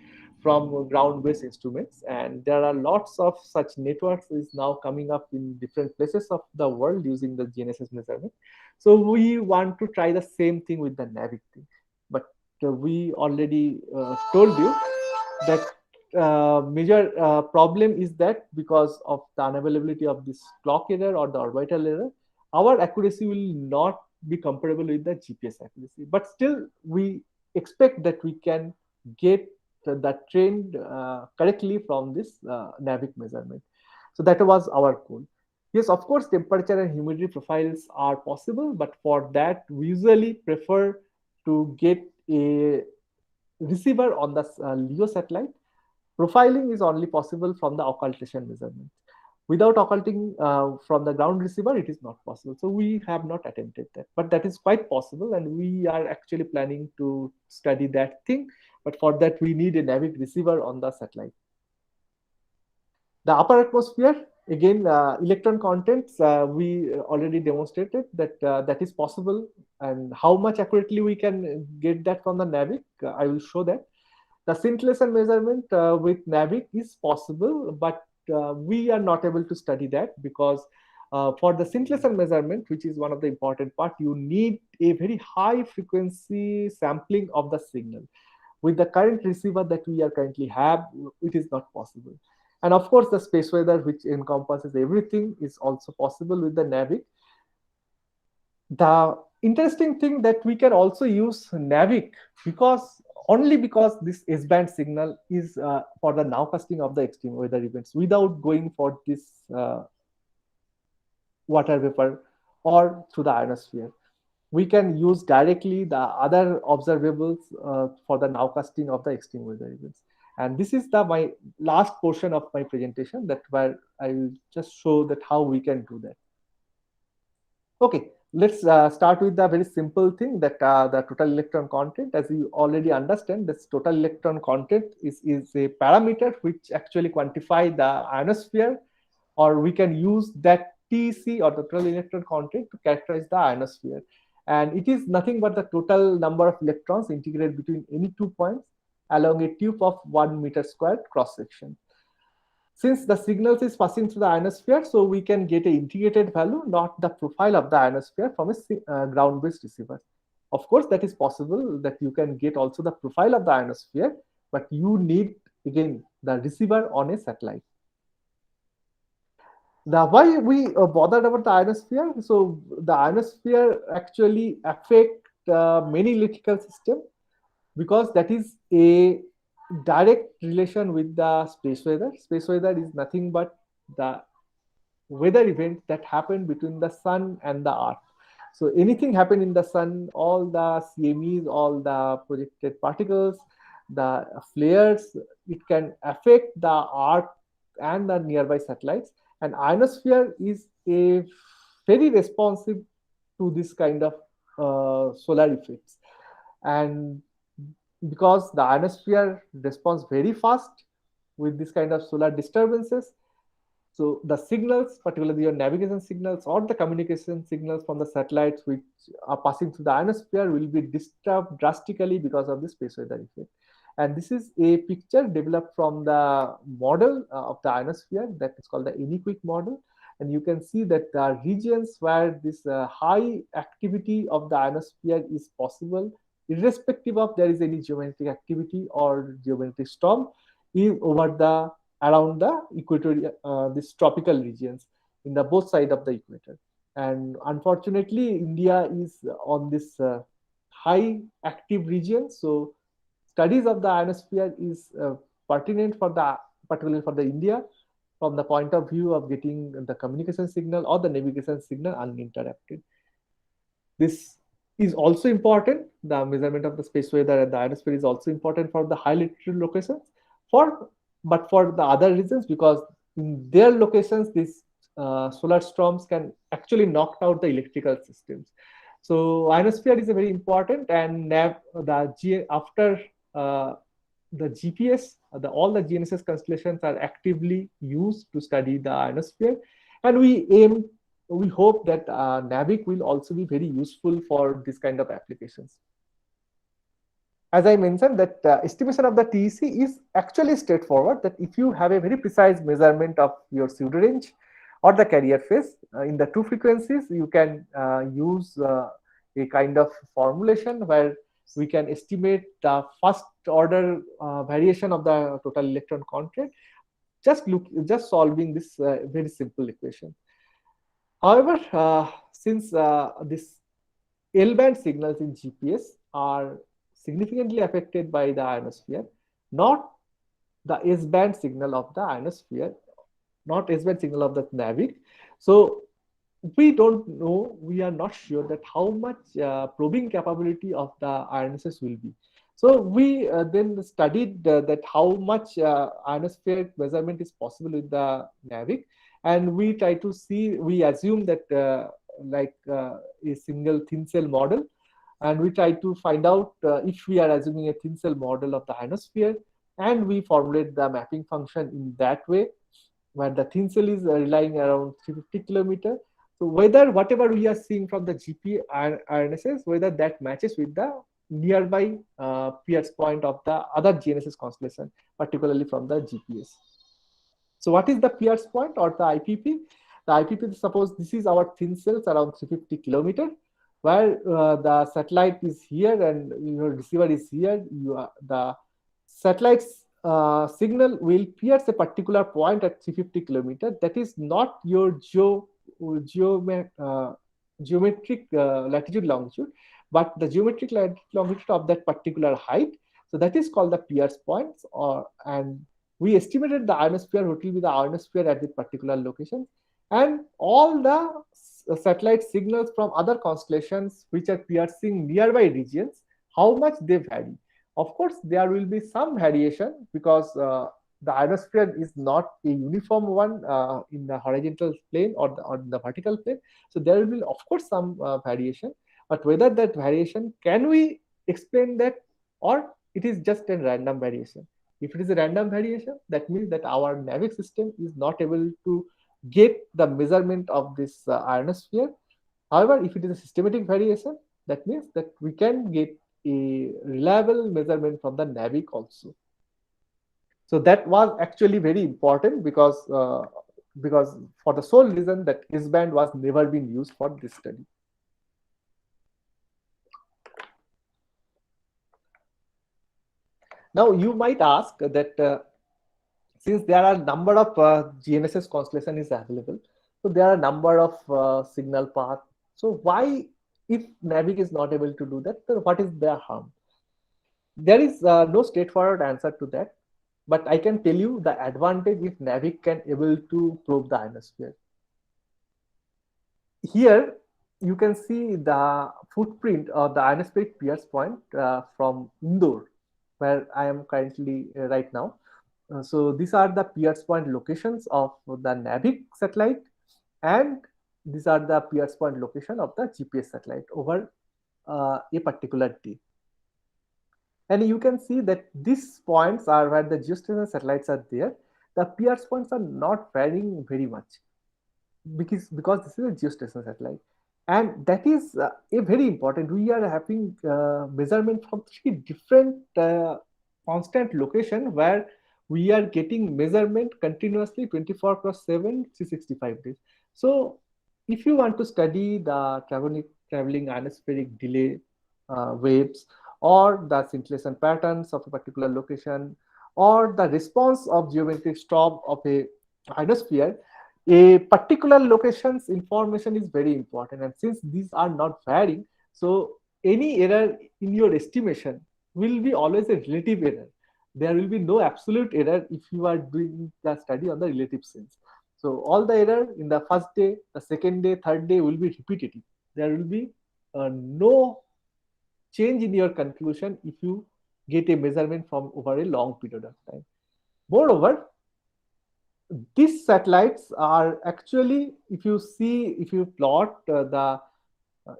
from ground-based instruments. And there are lots of such networks is now coming up in different places of the world using the GNSS measurement. So we want to try the same thing with the NAVIC thing. But we already told you that major problem is that because of the unavailability of this clock error or the orbital error, our accuracy will not be comparable with the GPS accuracy. But still, we expect that we can get the trend correctly from this NAVIC measurement. So that was our goal. Yes, of course, temperature and humidity profiles are possible, but for that, we usually prefer to get a receiver on the LEO satellite. Profiling is only possible from the occultation measurement. Without occulting from the ground receiver, it is not possible. So we have not attempted that, but that is quite possible, and we are actually planning to study that thing. But for that, we need a NAVIC receiver on the satellite. The upper atmosphere, again, electron contents, we already demonstrated that that is possible, and how much accurately we can get that from the NAVIC, I will show that. The scintillation measurement with NAVIC is possible, but we are not able to study that because for the scintillation measurement, which is one of the important part, you need a very high frequency sampling of the signal. With the current receiver that we are currently have, it is not possible. And of course, the space weather, which encompasses everything, is also possible with the NAVIC. The interesting thing that we can also use NAVIC because only because this S-band signal is for the nowcasting of the extreme weather events without going for this water vapor or through the ionosphere. We can use directly the other observables for the nowcasting of the extreme weather events. And this is the my last portion of my presentation, that where I will just show that how we can do that. Okay, let's start with the very simple thing that the total electron content. As you already understand, this total electron content is a parameter which actually quantify the ionosphere, or we can use that TEC or the total electron content to characterize the ionosphere. And it is nothing but the total number of electrons integrated between any 2 points along a tube of 1 meter squared cross section. Since the signals is passing through the ionosphere, so we can get an integrated value, not the profile of the ionosphere from a ground-based receiver. Of course, that is possible that you can get also the profile of the ionosphere, but you need, again, the receiver on a satellite. The why we bothered about the ionosphere? So the ionosphere actually affect many electrical system because that is a direct relation with the space weather. Space weather is nothing but the weather event that happen between the sun and the earth. So anything happen in the sun, all the CMEs, all the projected particles, the flares, it can affect the earth and the nearby satellites. And ionosphere is a very responsive to this kind of solar effects. And because the ionosphere responds very fast with this kind of solar disturbances, so the signals, particularly your navigation signals or the communication signals from the satellites which are passing through the ionosphere, will be disturbed drastically because of the space weather effect. And this is a picture developed from the model of the ionosphere that is called the Anyquick model. And you can see that the regions where this high activity of the ionosphere is possible, irrespective of there is any geometric activity or geometric storm, is over the around the equator, these tropical regions in the both side of the equator. And unfortunately, India is on this high active region. So studies of the ionosphere is pertinent for the particularly for the India from the point of view of getting the communication signal or the navigation signal uninterrupted. This is also important. The measurement of the space weather and the ionosphere is also important for the high latitude locations. For but for the other reasons, because in their locations, these solar storms can actually knock out the electrical systems. So ionosphere is a very important, and after the GPS, all the GNSS constellations are actively used to study the ionosphere, and we hope that NAVIC will also be very useful for this kind of applications. As I mentioned, that estimation of the TEC is actually straightforward, that if you have a very precise measurement of your pseudo range or the carrier phase in the two frequencies, you can use a kind of formulation where we can estimate the first order variation of the total electron content, just solving this very simple equation. However, since this L-band signals in GPS are significantly affected by the ionosphere, not the S-band signal of the ionosphere, not S-band signal of the NAVIC. So we don't know, we are not sure that how much probing capability of the ionosphere will be. So we then studied that how much ionospheric measurement is possible with the NAVIC, and we try to see, we assume that a single thin cell model, and we try to find out if we are assuming a thin cell model of the ionosphere, and we formulate the mapping function in that way. where the thin cell is relying around 350 kilometer. So whether whatever we are seeing from the GP RNSS, whether that matches with the nearby Pierce point of the other GNSS constellation, particularly from the GPS. So what is the Pierce point or the IPP? The IPP, suppose this is our thin cells around 350 kilometer, where the satellite is here and your receiver is here. The satellite's signal will pierce a particular point at 350 kilometer. That is not your geometric latitude longitude, but the geometric longitude of that particular height. So that is called the Pierce points, and we estimated the ionosphere, what will be the ionosphere at this particular location, and all the satellite signals from other constellations which are piercing nearby regions, how much they vary. Of course, there will be some variation because the ionosphere is not a uniform one in the horizontal plane or the vertical plane. So there will be, of course, some variation. But whether that variation, can we explain that, or it is just a random variation? If it is a random variation, that means that our NAVIC system is not able to get the measurement of this ionosphere. However, if it is a systematic variation, that means that we can get a reliable measurement from the NAVIC also. So that was actually very important because for the sole reason that S-band was never been used for this study. Now you might ask that since there are a number of GNSS constellation is available, so there are a number of signal path. So why, if NAVIC is not able to do that, then what is their harm? There is no straightforward answer to that, but I can tell you the advantage if NAVIC can able to probe the ionosphere. Here you can see the footprint of the ionospheric Pierce point from Indore, where I am currently right now. So these are the Pierce point locations of the NAVIC satellite, and these are the Pierce point location of the GPS satellite over a particular day. And you can see that these points are where the geostationary satellites are there. The Pierce points are not varying very much because this is a geostationary satellite, and that is a very important. We are having measurement from three different constant location where we are getting measurement continuously 24/7 365 days. So if you want to study the traveling ionospheric delay waves, or the scintillation patterns of a particular location, or the response of geometric storm of a ionosphere, a particular location's information is very important. And since these are not varying, so any error in your estimation will be always a relative error. There will be no absolute error if you are doing the study on the relative sense. So all the error in the first day, the second day, third day will be repetitive. There will be no change in your conclusion if you get a measurement from over a long period of time. Moreover, these satellites are actually, if you plot the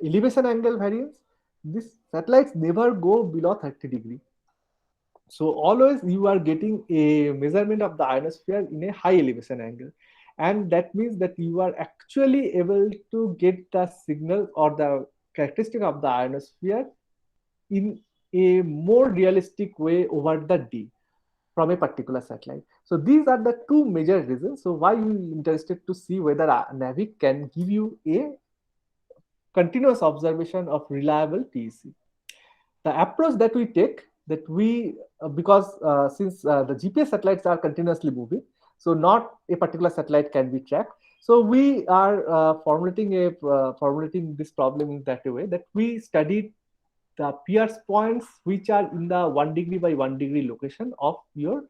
elevation angle variance, these satellites never go below 30 degree. So always you are getting a measurement of the ionosphere in a high elevation angle, and that means that you are actually able to get the signal or the characteristic of the ionosphere in a more realistic way over the day from a particular satellite. So these are the two major reasons. So why you interested to see whether NAVIC can give you a continuous observation of reliable TEC. The approach that we take, that we because since the GPS satellites are continuously moving, so not a particular satellite can be tracked. So we are formulating this problem in that way that we studied the Pierce points which are in the 1 degree by 1 degree location of your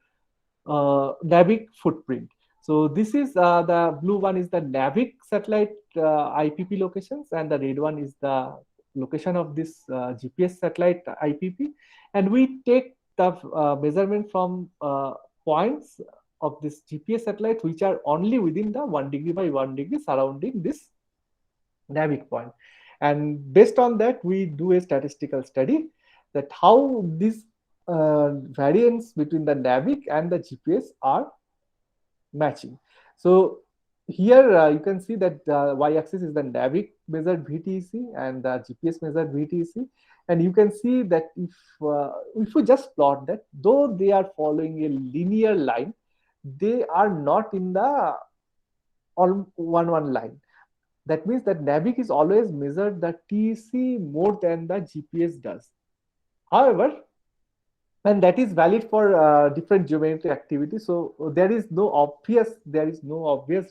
NAVIC footprint. So this is the blue one is the NAVIC satellite IPP locations, and the red one is the location of this GPS satellite IPP. And we take the measurement from points of this GPS satellite which are only within the 1 degree by 1 degree surrounding this NAVIC point. And based on that, we do a statistical study that how these variance between the NAVIC and the GPS are matching. So here you can see that the y-axis is the NAVIC measured VTEC and the GPS measured VTEC, and you can see that if we just plot that, though they are following a linear line, they are not in the all one line. That means that NAVIC is always measured the TEC more than the GPS does. However, and that is valid for different geometry activities. So there is no obvious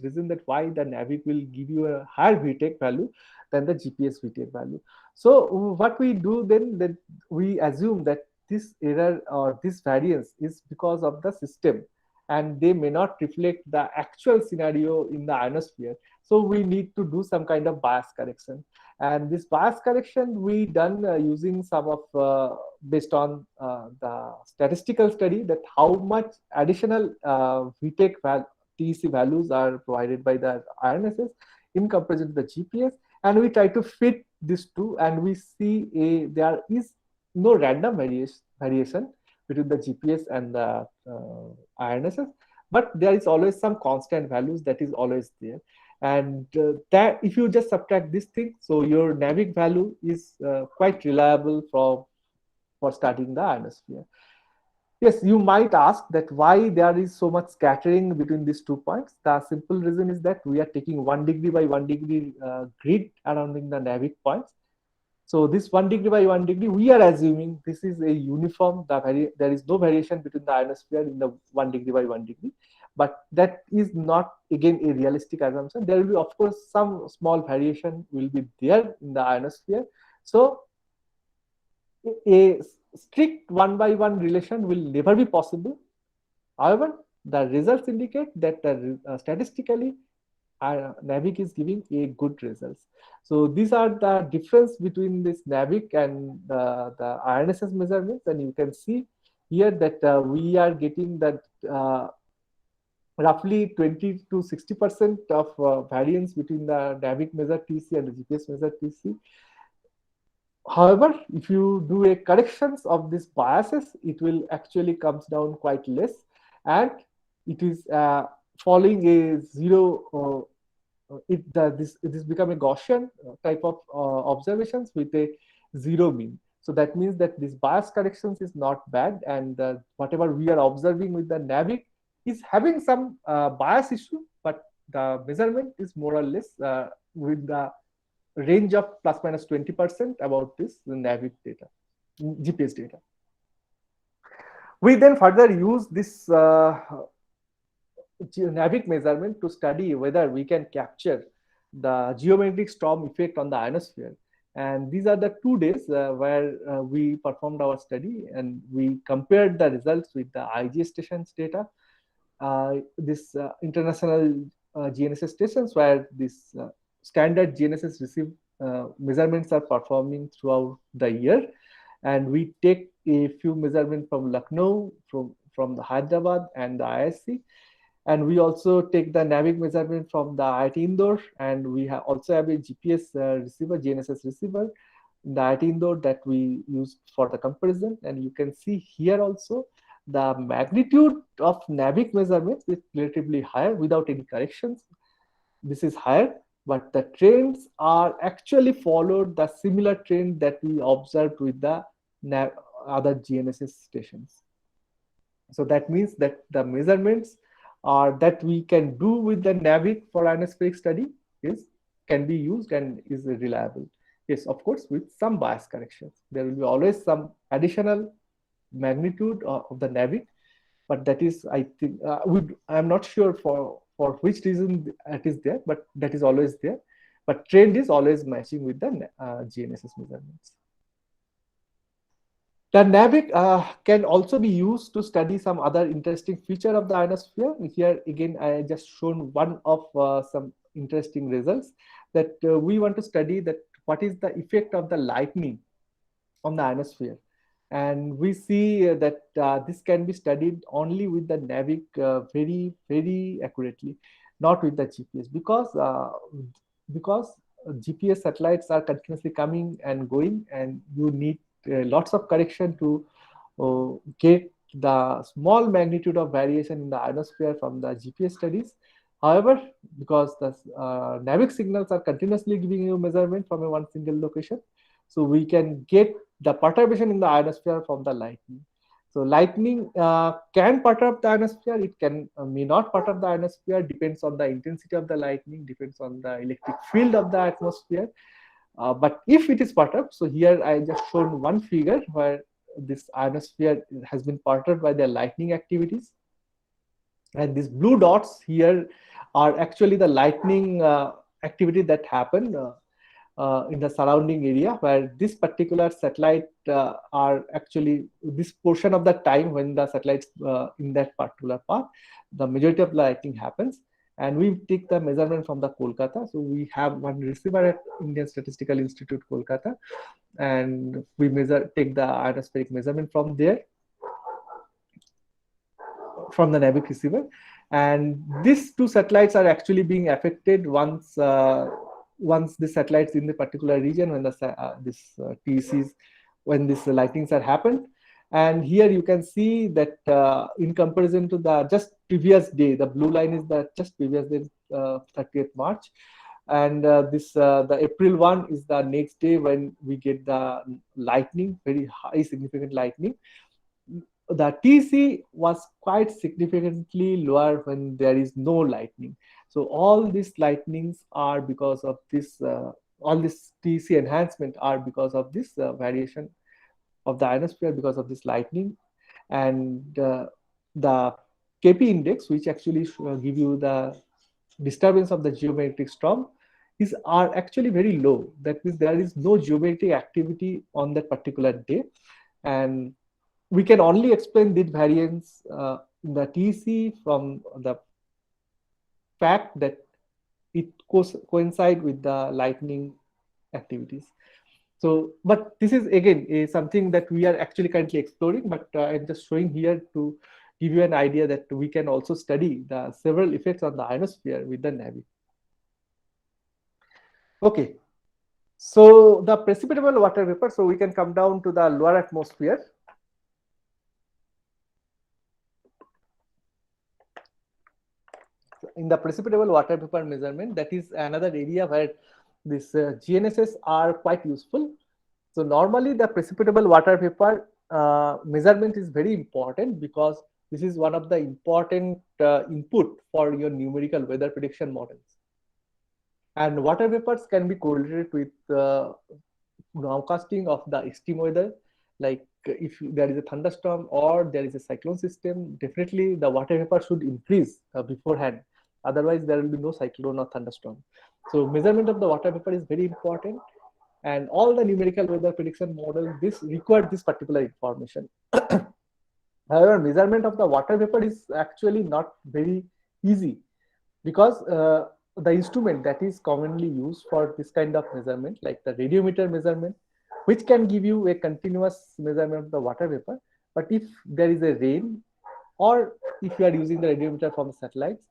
reason that why the NAVIC will give you a higher VTEC value than the GPS VTEC value. So what we do then, that we assume that this error or this variance is because of the system, and they may not reflect the actual scenario in the ionosphere. So we need to do some kind of bias correction, and this bias correction we done using some of based on the statistical study, that how much additional VTEC TEC values are provided by the INSS in comparison to the GPS, and we try to fit these two, and we see there is no random variation between the GPS and the INSS, but there is always some constant values that is always there. And that if you just subtract this thing, so your NAVIC value is quite reliable for studying the ionosphere. Yes, you might ask that why there is so much scattering between these 2 points. The simple reason is that we are taking 1 degree by 1 degree grid surrounding the NAVIC points. So this 1 degree by 1 degree, we are assuming this is a uniform. There is no variation between the ionosphere in the 1 degree by 1 degree. But that is not, again, a realistic assumption. There will be, of course, some small variation will be there in the ionosphere. So a strict 1 by 1 relation will never be possible. However, the results indicate that statistically, NAVIC is giving a good results. So these are the difference between this NAVIC and the INSS measurements, and you can see here that we are getting that roughly 20 to 60% of variance between the NAVIC measured TC and the GPS measured TC. However, if you do a corrections of these biases, it will actually comes down quite less, and it is following a zero. This become a Gaussian type of observations with a zero mean. So that means that this bias corrections is not bad, and whatever we are observing with the NAVIC is having some bias issue, but the measurement is more or less with the range of plus minus 20% about this NAVIC data, GPS data. We then further use this NAVIC measurement to study whether we can capture the geometric storm effect on the ionosphere. And these are the 2 days where we performed our study, and we compared the results with the IGS stations data. This international GNSS stations where this standard GNSS receive measurements are performing throughout the year, and we take a few measurements from Lucknow, from the Hyderabad and the ISC, and we also take the NAVIC measurement from the IIT Indore, and we also have a GPS receiver, GNSS receiver, the IIT Indore, that we use for the comparison. And you can see here also the magnitude of NAVIC measurements is relatively higher without any corrections. This is higher, but the trends are actually followed the similar trend that we observed with the other GNSS stations. So that means that the measurements that we can do with the NAVIC for ionospheric study can be used and is reliable. Yes, of course, with some bias corrections. There will be always some additional magnitude of the NAVIC, but that is, I think, I'm not sure for which reason it is there, but that is always there. But trend is always matching with the GNSS measurements. The NAVIC can also be used to study some other interesting feature of the ionosphere. Here again, I just shown one of some interesting results, that we want to study that what is the effect of the lightning on the ionosphere. And we see that this can be studied only with the NAVIC very, very accurately, not with the GPS, because GPS satellites are continuously coming and going, and you need lots of correction to get the small magnitude of variation in the ionosphere from the GPS studies. However, because the NAVIC signals are continuously giving you measurement from a one single location, so we can get the perturbation in the ionosphere from the lightning. So lightning can perturb the ionosphere. It can may not perturb the ionosphere. Depends on the intensity of the lightning. Depends on the electric field of the atmosphere. But if it is perturbed, so here I just shown one figure where this ionosphere has been perturbed by the lightning activities, and these blue dots here are actually the lightning activity that happened in the surrounding area, where this particular satellite are actually this portion of the time when the satellites in that particular path, the majority of lightning happens. And we take the measurement from the Kolkata. So we have one receiver at Indian Statistical Institute, Kolkata, and we take the ionospheric measurement from there, from the NAVIC receiver. And these two satellites are actually being affected once the satellites in the particular region, when the TECs, when these lightnings are happened. And here you can see that in comparison to the just previous day, the blue line is the just previous day, 30th March. And the April 1 is the next day when we get the lightning, very high significant lightning. The TC was quite significantly lower when there is no lightning. So all these lightnings are because of this, all this TC enhancement are because of this variation of the ionosphere, because of this lightning. And the KP index, which actually give you the disturbance of the geomagnetic storm, are actually very low. That means there is no geomagnetic activity on that particular day. And we can only explain this variance in the TC from the fact that it coincide with the lightning activities. So, but this is again something that we are actually currently exploring, but I'm just showing here to give you an idea that we can also study the several effects on the ionosphere with the NAVIC. Okay, so the precipitable water vapor, so we can come down to the lower atmosphere. In the precipitable water vapor measurement, that is another area where this GNSS are quite useful. So normally the precipitable water vapor measurement is very important, because this is one of the important input for your numerical weather prediction models. And water vapors can be correlated with nowcasting of the extreme weather. Like if there is a thunderstorm or there is a cyclone system, definitely the water vapor should increase beforehand. Otherwise, there will be no cyclone or thunderstorm. So measurement of the water vapor is very important. And all the numerical weather prediction models, this require this particular information. However, measurement of the water vapor is actually not very easy, because the instrument that is commonly used for this kind of measurement, like the radiometer measurement, which can give you a continuous measurement of the water vapor. But if there is a rain, or if you are using the radiometer from satellites,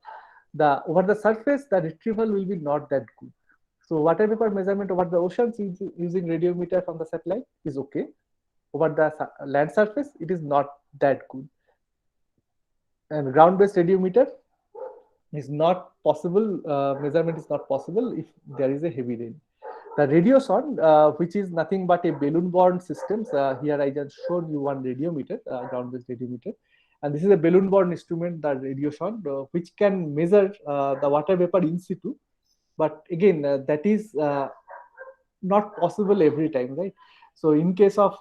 the over the surface, the retrieval will be not that good. So water vapor measurement over the oceans using radiometer from the satellite is okay. Over the land surface, it is not that good. And ground-based radiometer is not possible, measurement is not possible if there is a heavy rain. The radiosonde, which is nothing but a balloon-borne system, here I just showed you one radiometer, ground-based radiometer. And this is a balloon-borne instrument, the radiosonde, which can measure the water vapor in situ. But again, that is not possible every time, right? So in case of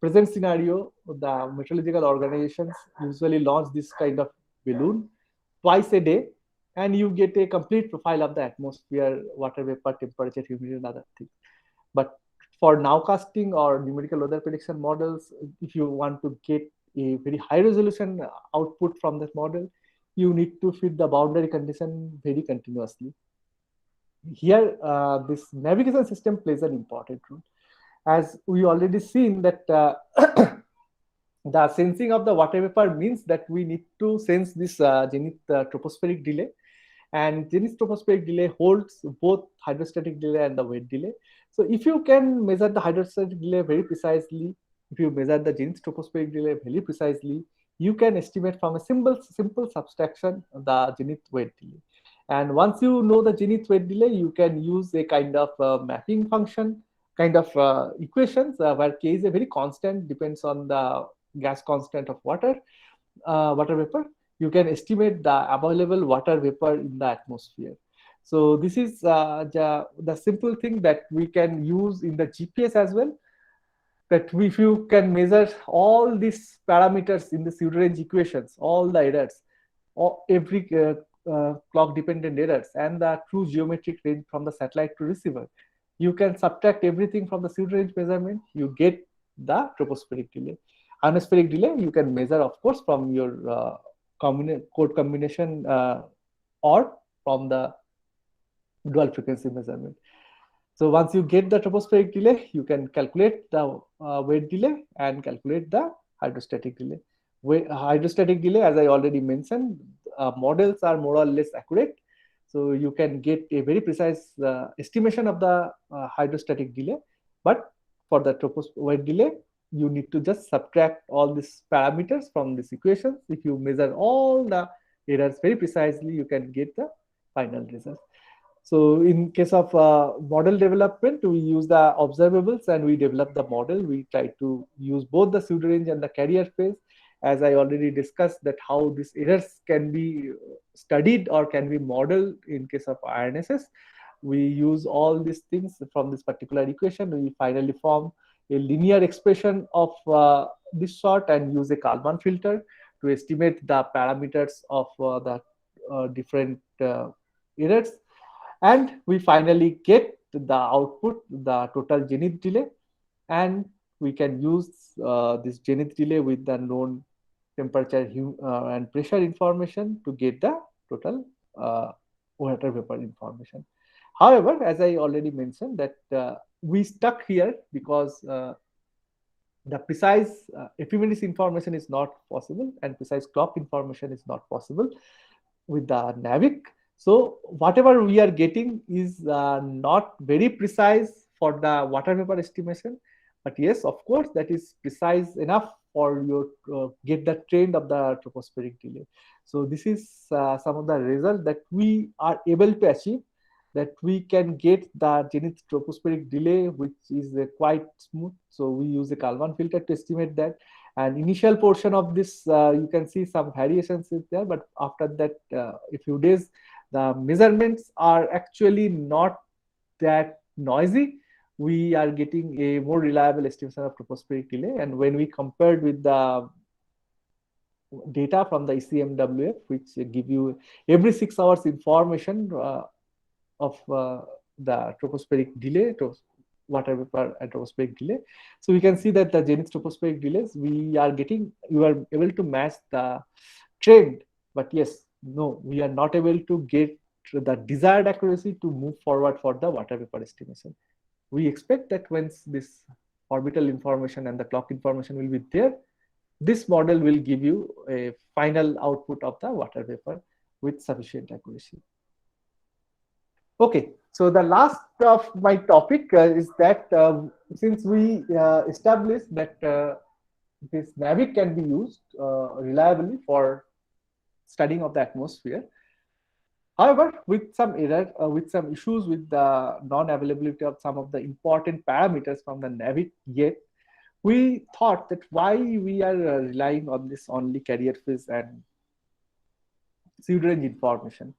present scenario, the meteorological organizations usually launch this kind of balloon twice a day, and you get a complete profile of the atmosphere, water vapor, temperature, humidity, and other things. But for nowcasting or numerical weather prediction models, if you want to get a very high resolution output from that model, you need to fit the boundary condition very continuously. Here, this navigation system plays an important role. As we already seen that the sensing of the water vapor means that we need to sense this zenith tropospheric delay, and zenith tropospheric delay holds both hydrostatic delay and the wet delay. So if you can measure the hydrostatic delay very precisely, if you measure the zenith tropospheric delay very precisely, you can estimate from a simple subtraction the zenith wet delay. And once you know the zenith weight delay, you can use a kind of mapping function, kind of equations where k is a very constant, depends on the gas constant of water vapor. You can estimate the available water vapor in the atmosphere. So this is the simple thing that we can use in the GPS as well, that if you can measure all these parameters in the pseudo range equations, all the errors, or every clock dependent errors, and the true geometric range from the satellite to receiver, you can subtract everything from the pseudo range measurement, you get the tropospheric delay. Ionospheric delay you can measure, of course, from your code combination or from the dual frequency measurement. So once you get the tropospheric delay, you can calculate the weight delay and calculate the hydrostatic delay. Hydrostatic delay, as I already mentioned, models are more or less accurate. So you can get a very precise estimation of the hydrostatic delay. But for the weight delay, you need to just subtract all these parameters from this equation. If you measure all the errors very precisely, you can get the final result. So in case of model development, we use the observables and we develop the model. We try to use both the pseudo range and the carrier phase. As I already discussed, that how these errors can be studied or can be modeled in case of INSS. We use all these things from this particular equation. We finally form a linear expression of this sort and use a Kalman filter to estimate the parameters of the different errors. And we finally get the output, the total zenith delay, and we can use this zenith delay with the known temperature and pressure information to get the total water vapor information. However, as I already mentioned, that we stuck here because the precise ephemeris information is not possible and precise clock information is not possible with the NAVIC. So whatever we are getting is not very precise for the water vapor estimation, but yes, of course, that is precise enough for you to get the trend of the tropospheric delay. So this is some of the results that we are able to achieve, that we can get the zenith tropospheric delay, which is quite smooth. So we use a Kalman filter to estimate that. And initial portion of this, you can see some variations is there, but after that, a few days, the measurements are actually not that noisy. We are getting a more reliable estimation of tropospheric delay. And when we compared with the data from the ECMWF, which give you every 6 hours information of the tropospheric delay, water vapor and tropospheric delay. So we can see that the zenith tropospheric delays, we are able to match the trend, but yes, no, we are not able to get the desired accuracy to move forward for the water vapor estimation. We expect that once this orbital information and the clock information will be there, this model will give you a final output of the water vapor with sufficient accuracy. Okay, so the last of my topic is that since we established that this NAVIC can be used reliably for studying of the atmosphere. However, with some error, with some issues with the non-availability of some of the important parameters from the NAVIC yet, we thought that why we are relying on this only carrier phase and pseudo range information.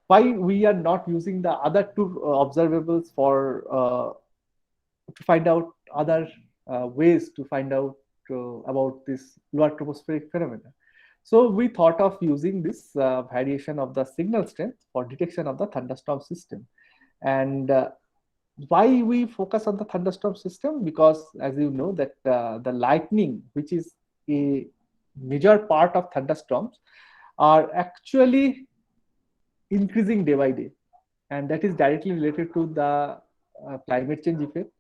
Why we are not using the other two observables for to find out other ways to find out about this lower tropospheric phenomena. So we thought of using this variation of the signal strength for detection of the thunderstorm system. And why we focus on the thunderstorm system? Because as you know that the lightning, which is a major part of thunderstorms, are actually increasing day by day, and that is directly related to the climate change effect.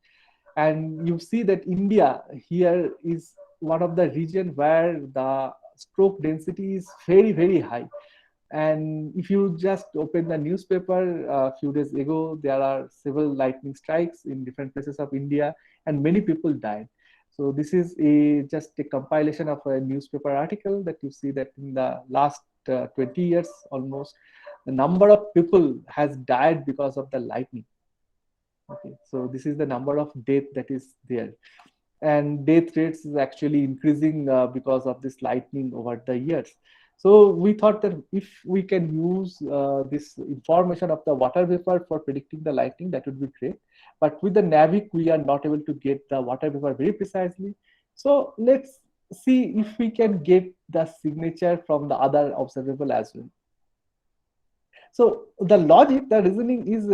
And you see that India here is one of the region where the stroke density is very high. And if you just open the newspaper a few days ago, there are several lightning strikes in different places of India, and many people died. So this is just a compilation of a newspaper article that you see that in the last 20 years almost, the number of people has died because of the lightning. Okay, so this is the number of death that is there, and death rates is actually increasing because of this lightning over the years. So we thought that if we can use this information of the water vapor for predicting the lightning, that would be great. But with the NAVIC, we are not able to get the water vapor very precisely. So let's see if we can get the signature from the other observable as well. So the logic, the reasoning is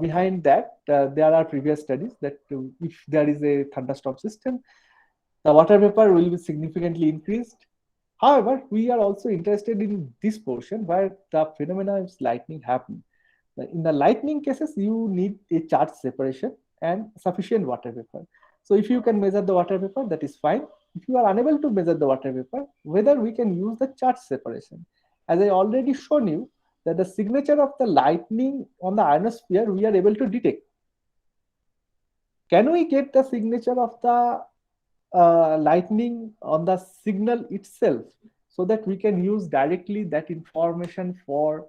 behind that. There are previous studies that if there is a thunderstorm system, the water vapor will be significantly increased. However, we are also interested in this portion where the phenomena is lightning happening. In the lightning cases, you need a charge separation and sufficient water vapor. So if you can measure the water vapor, that is fine. If you are unable to measure the water vapor, whether we can use the charge separation. As I already shown you, that the signature of the lightning on the ionosphere we are able to detect. Can we get the signature of the lightning on the signal itself so that we can use directly that information for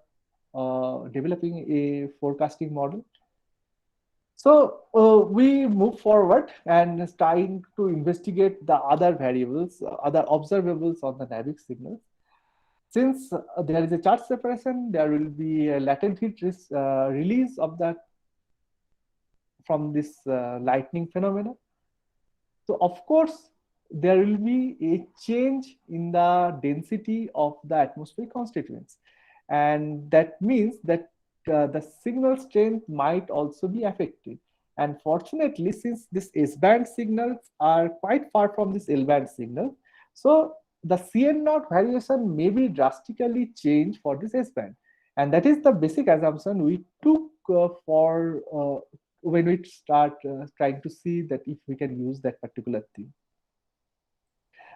developing a forecasting model? So we move forward and trying to investigate the other variables, other observables on the NAVIC signals. Since there is a charge separation, there will be a latent heat release of that from this lightning phenomena. So of course, there will be a change in the density of the atmospheric constituents. And that means that the signal strength might also be affected. And fortunately, since these S-band signals are quite far from this L-band signal, so the CN naught variation may be drastically changed for this S-band. And that is the basic assumption we took for when we start trying to see that if we can use that particular thing.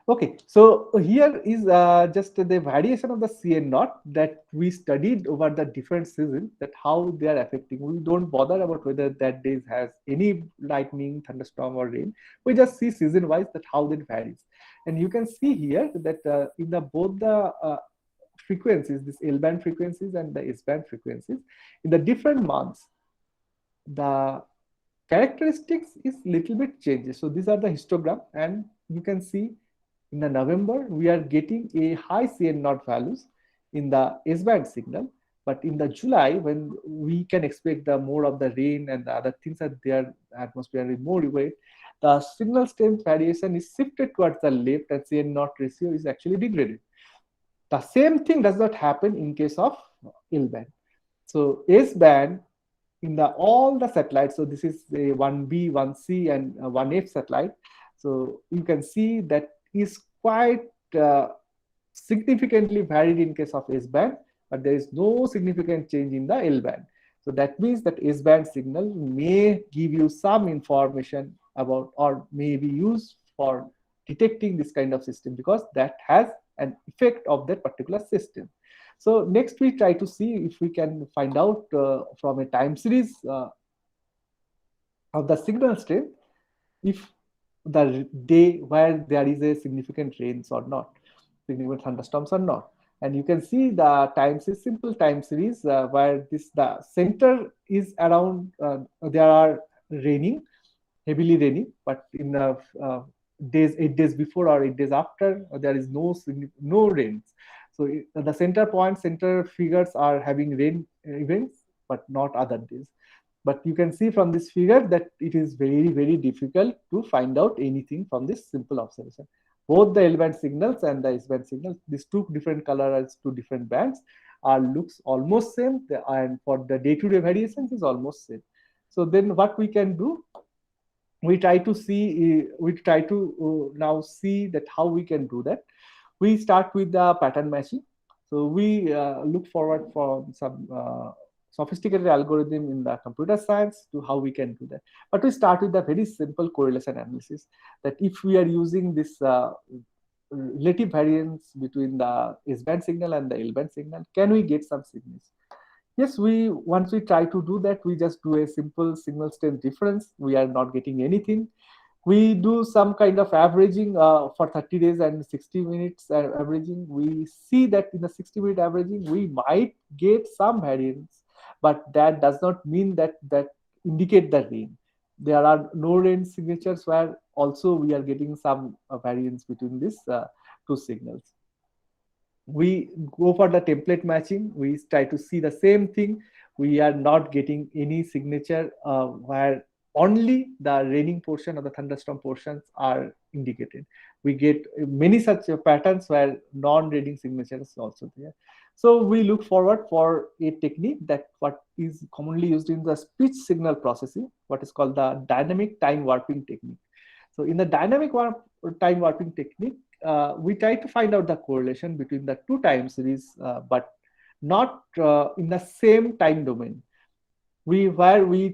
Okay, so here is just the variation of the CN naught that we studied over the different seasons, that how they are affecting. We don't bother about whether that day has any lightning, thunderstorm, or rain. We just see season wise that how it varies. And you can see here that in the both the frequencies, this L band frequencies and the S band frequencies, in the different months, the characteristics is little bit changes. So these are the histogram, and you can see in the November we are getting a high CN naught values in the S band signal, but in the July when we can expect the more of the rain and the other things that their atmosphere is more weight, the signal strength variation is shifted towards the left and CN naught ratio is actually degraded. The same thing does not happen in case of L band. So S band in the all the satellites, so this is a 1B, 1C, and 1F satellite. So you can see that is quite significantly varied in case of S band, but there is no significant change in the L band. So that means that S band signal may give you some information about or may be used for detecting this kind of system because that has an effect of that particular system. So next we try to see if we can find out from a time series of the signal strength if the day where there is a significant rains or not, significant thunderstorms or not. And you can see the time series, simple time series where the center is around, there are raining, heavily raining, but in the 8 days before or 8 days after, there is no rains. So the center point, center figures are having rain events, but not other days. But you can see from this figure that it is very, very difficult to find out anything from this simple observation. Both the L band signals and the S band signals, these two different colors, two different bands, looks almost same, and for the day-to-day variations is almost same. So then what we can do, we try to now see that how we can do that. We start with the pattern matching. So we look forward for some sophisticated algorithm in the computer science to how we can do that. But we start with a very simple correlation analysis, that if we are using this relative variance between the S band signal and the L band signal, can we get some signals? Yes, once we try to do that, we just do a simple signal strength difference. We are not getting anything. We do some kind of averaging for 30 days and 60 minutes averaging. We see that in the 60-minute averaging we might get some variance, but that does not mean that indicate the rain. There are no rain signatures where also we are getting some variance between these two signals. We go for the template matching. We try to see the same thing. We are not getting any signature where only the raining portion or the thunderstorm portions are indicated. We get many such patterns where non-raining signature is also there. So we look forward for a technique that what is commonly used in the speech signal processing, what is called the dynamic time warping technique. So in the time warping technique, we try to find out the correlation between the two time series, but not in the same time domain. We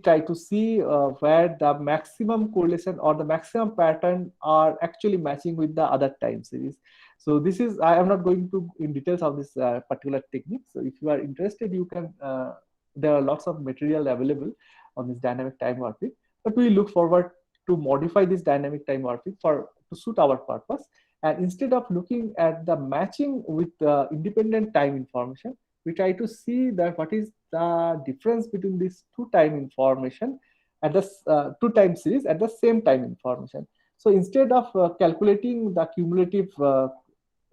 try to see where the maximum correlation or the maximum pattern are actually matching with the other time series. So this is, I am not going to in details of this particular technique. So if you are interested, you can. There are lots of material available on this dynamic time warping, but we look forward to modify this dynamic time warping for to suit our purpose. And instead of looking at the matching with independent time information, we try to see that what is the difference between these two time information at the two time series at the same time information. So instead of calculating the cumulative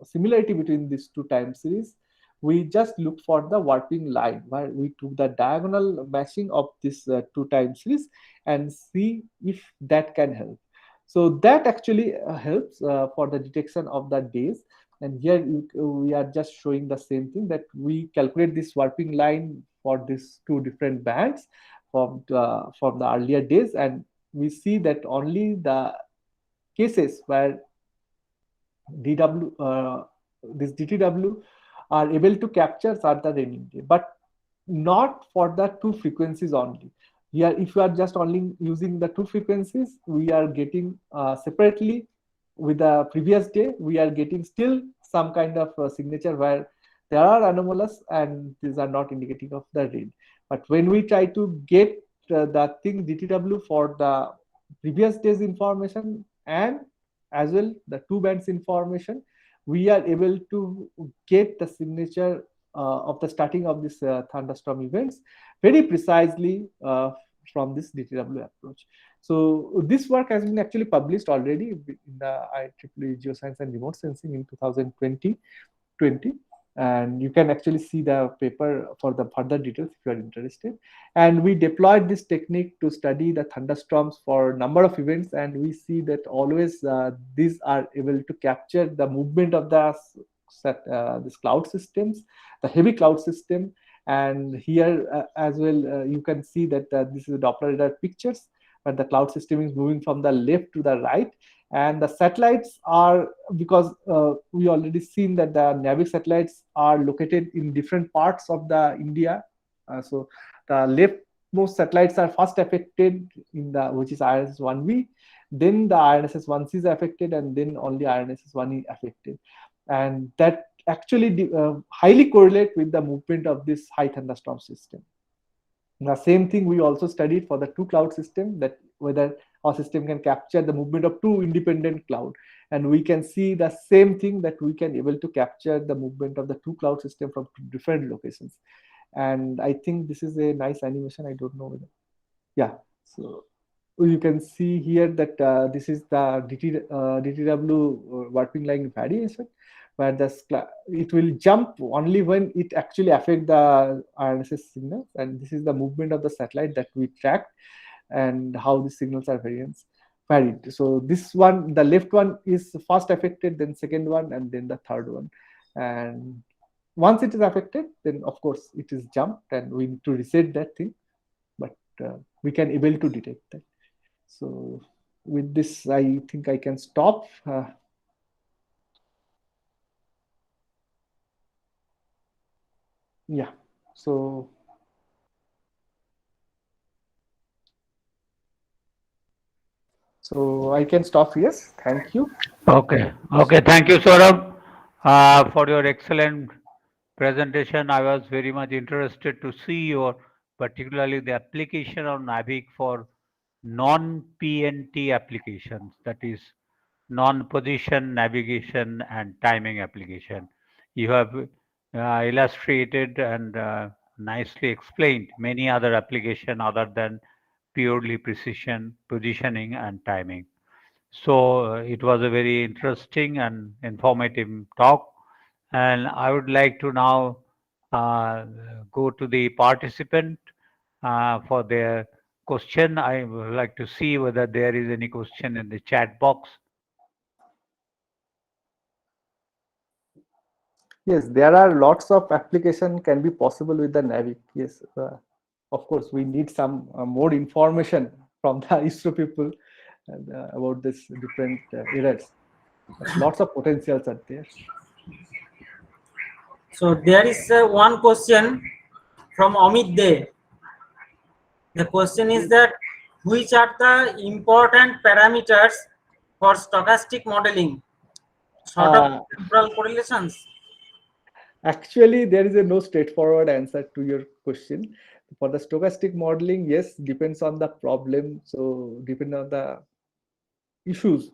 similarity between these two time series, we just look for the warping line where we took the diagonal matching of this two time series and see if that can help. So that actually helps for the detection of the days. And here we are just showing the same thing, that we calculate this warping line for these two different bands from the earlier days, and we see that only the cases where DW, this DTW are able to capture are the raining day, but not for the two frequencies only. Here, if you are just only using the two frequencies, we are getting separately with the previous day, we are getting still some kind of signature where there are anomalous and these are not indicative of the rain. But when we try to get the thing DTW for the previous day's information and as well the two bands information, we are able to get the signature of the starting of this thunderstorm events very precisely from this DTW approach. So this work has been actually published already in the IEEE Geoscience and Remote Sensing in 2020, and you can actually see the paper for the further details if you are interested. And we deployed this technique to study the thunderstorms for number of events, and we see that always these are able to capture the movement of the this cloud systems, the heavy cloud system. And here as well, you can see that this is a Doppler radar pictures, where the cloud system is moving from the left to the right, and the satellites are, because we already seen that the NAVIC satellites are located in different parts of the India. So the leftmost satellites are first affected in the, which is IRSS 1V, then the IRSS 1C is affected, and then only IRSS 1E affected. And that actually highly correlate with the movement of this high thunderstorm system. The same thing we also studied for the two cloud system, that whether our system can capture the movement of two independent cloud, and we can see the same thing, that we can able to capture the movement of the two cloud system from different locations. And I think this is a nice animation. I don't know whether, yeah. So you can see here that this is the DTW warping line variation, where it will jump only when it actually affect the RNSS signals, and this is the movement of the satellite that we tracked and how the signals are varied. So this one, the left one is first affected, then second one, and then the third one. And once it is affected, then of course it is jumped, and we need to reset that thing. But we can able to detect that. So with this, I think I can stop. Yeah. So I can stop. Yes. Thank you. Okay. Okay. Thank you, Saurabh, for your excellent presentation. I was very much interested to see your, particularly the application of NAVIC for non-PNT applications, that is non-position, navigation, and timing application. You have illustrated and nicely explained many other application other than purely precision, positioning, and timing. So it was a very interesting and informative talk. And I would like to now uh, go to the participant for their question. I would like to see whether there is any question in the chat box. Yes, there are lots of application can be possible with the Navic. Yes, of course, we need some more information from the ISRO people about this different errors. But lots of potentials are there. So there is one question from Amit De. The question is that which are the important parameters for stochastic modeling? Sort of temporal correlations. Actually, there is no straightforward answer to your question. For the stochastic modeling, yes, depends on the problem. So depending on the issues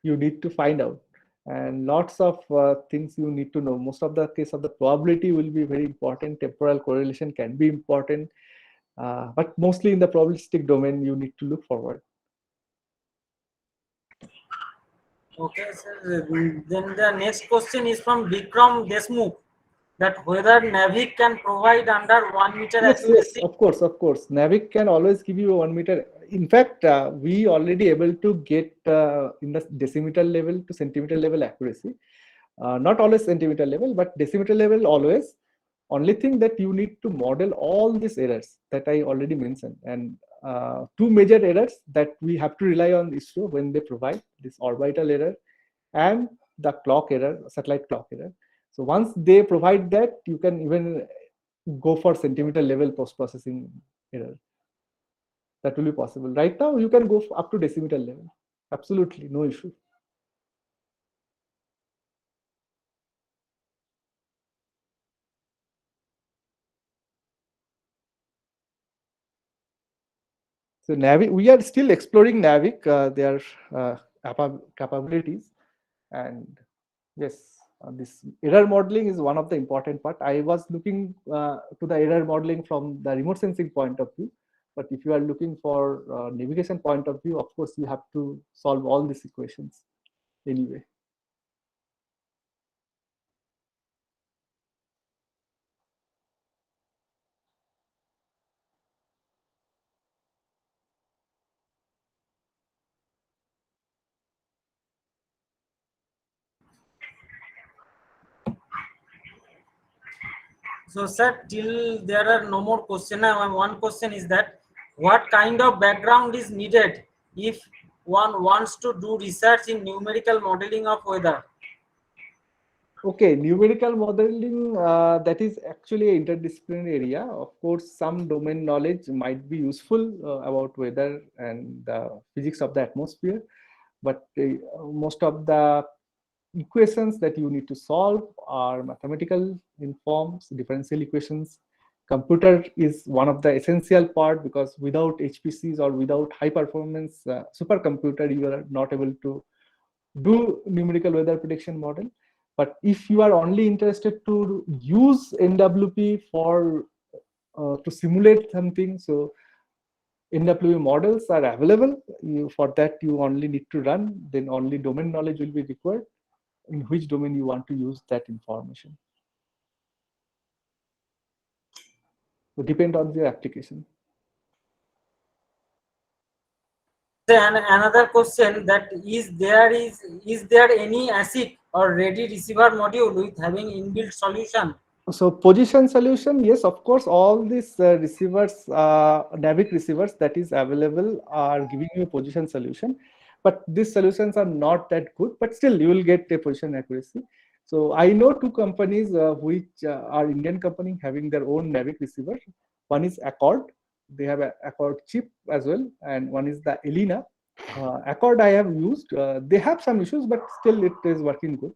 you need to find out, and lots of things you need to know. Most of the case of the probability will be very important. Temporal correlation can be important, but mostly in the probabilistic domain you need to look forward. Okay, sir. Then the next question is from Vikram Desmukh, that whether Navic can provide under 1 meter Yes, accuracy. of course. Navic can always give you a 1 meter. In fact, we already able to get in the decimeter level to centimeter level accuracy. Not always centimeter level, but decimeter level always. Only thing that you need to model all these errors that I already mentioned, and two major errors that we have to rely on ISRO when they provide this orbital error and the clock error, satellite clock error. So once they provide that, you can even go for centimeter level post-processing error. That will be possible. Right now, you can go up to decimeter level. Absolutely, no issue. So Navic, we are still exploring Navic, their capabilities, and yes, this error modeling is one of the important part. I was looking to the error modeling from the remote sensing point of view, but if you are looking for navigation point of view, of course, you have to solve all these equations anyway. So, sir, till there are no more questions, one question is that what kind of background is needed if one wants to do research in numerical modeling of weather? Okay, numerical modeling, that is actually an interdisciplinary area. Of course, some domain knowledge might be useful about weather and the physics of the atmosphere, but most of the equations that you need to solve are mathematical in forms, differential equations. Computer is one of the essential part, because without HPCs or without high performance supercomputer, you are not able to do numerical weather prediction model. But if you are only interested to use NWP for to simulate something, so NWP models are available. For that, you only need to run. Then only domain knowledge will be required in which domain you want to use that information. So depend on the application. And another question, that is there any ASIC or ready receiver module with having inbuilt solution? So position solution, yes, of course, all these receivers, Navic receivers that is available are giving you a position solution, but these solutions are not that good, but still you will get a position accuracy. So I know two companies which are Indian company having their own Navic receiver. One is Accord, they have an Accord chip as well, and one is the Elina. Accord I have used, they have some issues, but still it is working good.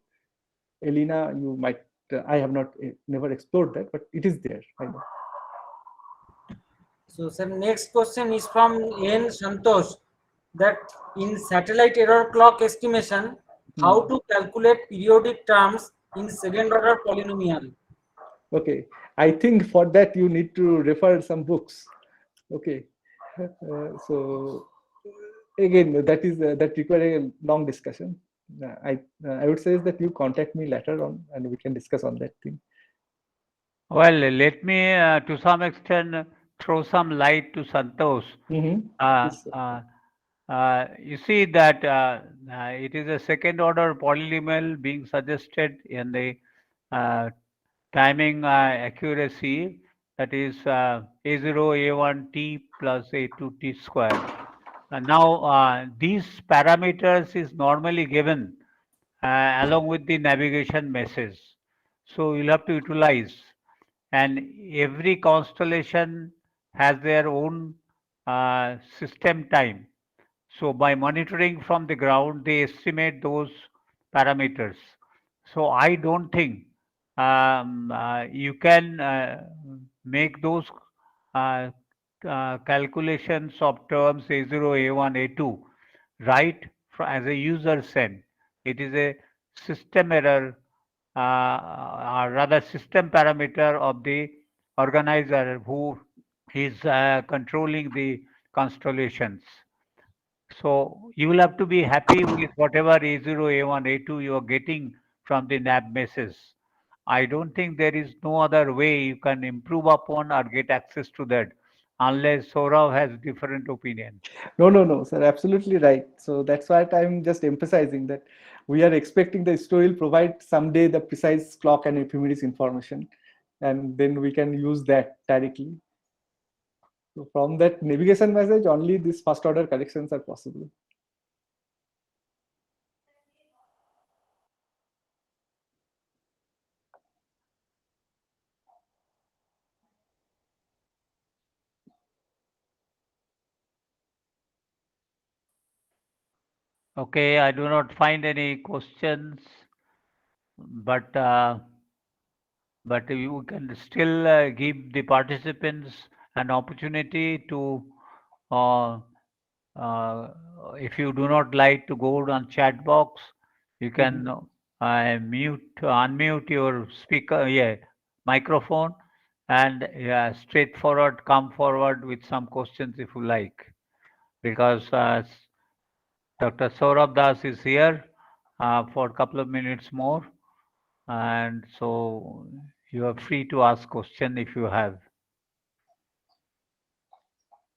Elina, you might, I have not never explored that, but it is there. I know. So, sir, next question is from N. Santosh, that in satellite error clock estimation, how to calculate periodic terms in second order polynomial? Okay, I think for that you need to refer some books. Okay, so again, that require a long discussion. I would say that you contact me later on and we can discuss on that thing. Well, let me, to some extent, throw some light to Santosh. Yes, sir. You see that it is a second order polynomial being suggested in the uh, timing accuracy, that is A0, A1t plus A2t square. Now, these parameters is normally given along with the navigation message. So you'll have to utilize, and every constellation has their own system time. So by monitoring from the ground, they estimate those parameters. So I don't think you can make those uh, calculations of terms A0, A1, A2 right as a user send. It is a system error, or rather system parameter of the organizer who is controlling the constellations. So you will have to be happy with whatever A0, A1, A2 you are getting from the NAB message. I don't think there is no other way you can improve upon or get access to that unless Saurav has different opinion. No, sir, absolutely right. So that's why I'm just emphasizing that we are expecting the store will provide someday the precise clock and ephemeris information, and then we can use that directly. So from that navigation message, only these first order corrections are possible. Okay, I do not find any questions, but you can still give the participants an opportunity to, uh, uh, if you do not like to go on chat box, you can unmute your speaker, yeah, microphone, and straightforward come forward with some questions if you like, because Dr. Saurabh Das is here for a couple of minutes more, and so you are free to ask question if you have.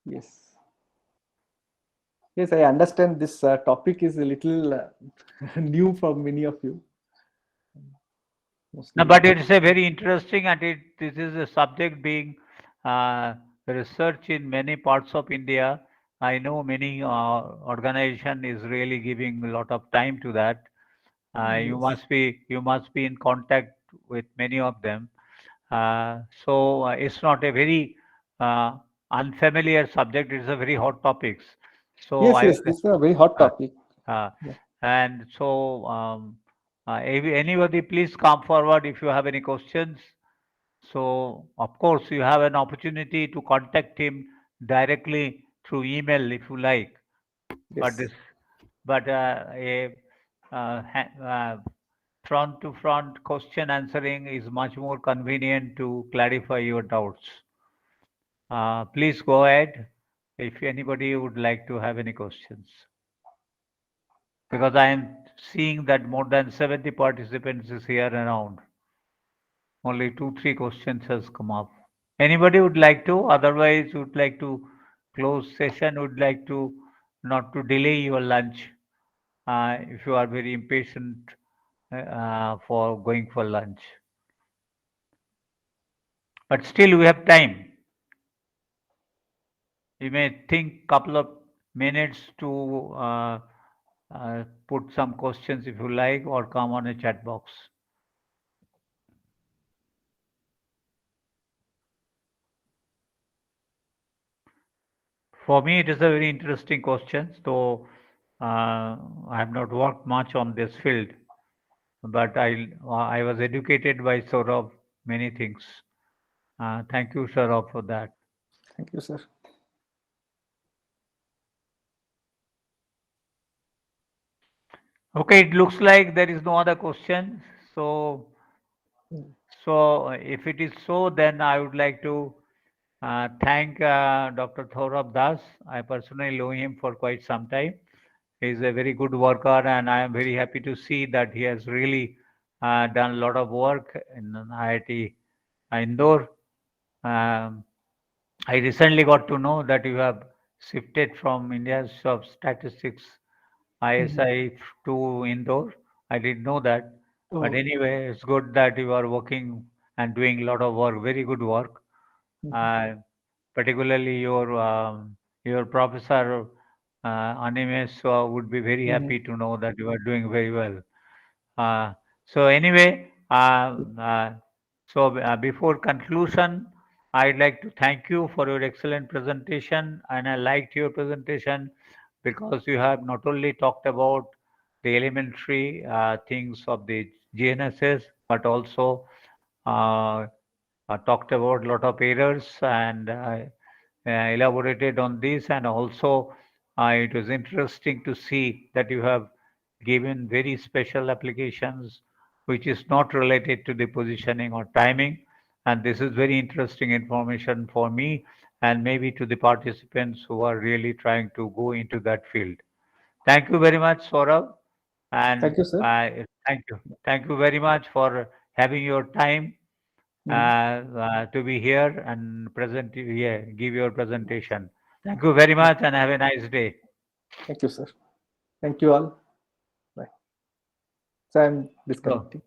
Yes. Yes, I understand this topic is a little new for many of you. No, Mostly. but it's a very interesting, and this is a subject being researched in many parts of India. I know many organization is really giving a lot of time to that. Yes. You must be in contact with many of them. So it's not a very uh, unfamiliar subject. It's a very hot topics. So Yes, yes, this is a very hot uh, topic. uh, Yeah. and so anybody please come forward if you have any questions. So of course you have an opportunity to contact him directly through email if you like. But Yes. a front to front question answering is much more convenient to clarify your doubts. Please go ahead if anybody would like to have any questions. Because I am seeing that more than 70 participants is here around. Only 2, 3 questions has come up. Anybody would like to? Otherwise, would like to close session, would like to not to delay your lunch if you are very impatient for going for lunch. But still, we have time. You may think couple of minutes to put some questions if you like, or come on a chat box. For me, it is a very interesting question. So I have not worked much on this field, but I was educated by Saurabh many things. Thank you, Saurabh, for that. Thank you, sir. Okay, it looks like there is no other question. So, if it is so, then I would like to thank Dr. Thorab Das. I personally know him for quite some time. He's a very good worker, and I am very happy to see that he has really done a lot of work in IIT Indore. Um, I recently got to know that you have shifted from India's of Statistics ISI to Indore. I didn't know that. But Oh, anyway, it's good that you are working and doing a lot of work, very good work. Uh, Particularly your professor Animesh would be very happy to know that you are doing very well. So anyway, before conclusion, I'd like to thank you for your excellent presentation, and I liked your presentation because you have not only talked about the elementary things of the GNSS, but also uh, talked about a lot of errors and elaborated on this. And also, it was interesting to see that you have given very special applications which is not related to the positioning or timing. And this is very interesting information for me and maybe to the participants who are really trying to go into that field. Thank you very much, Saurabh. And thank you, sir. thank you. Thank you very much for having your time to be here and give your presentation. Thank you very much and have a nice day. Thank you, sir. Thank you all. Bye. So I'm So, disconnecting.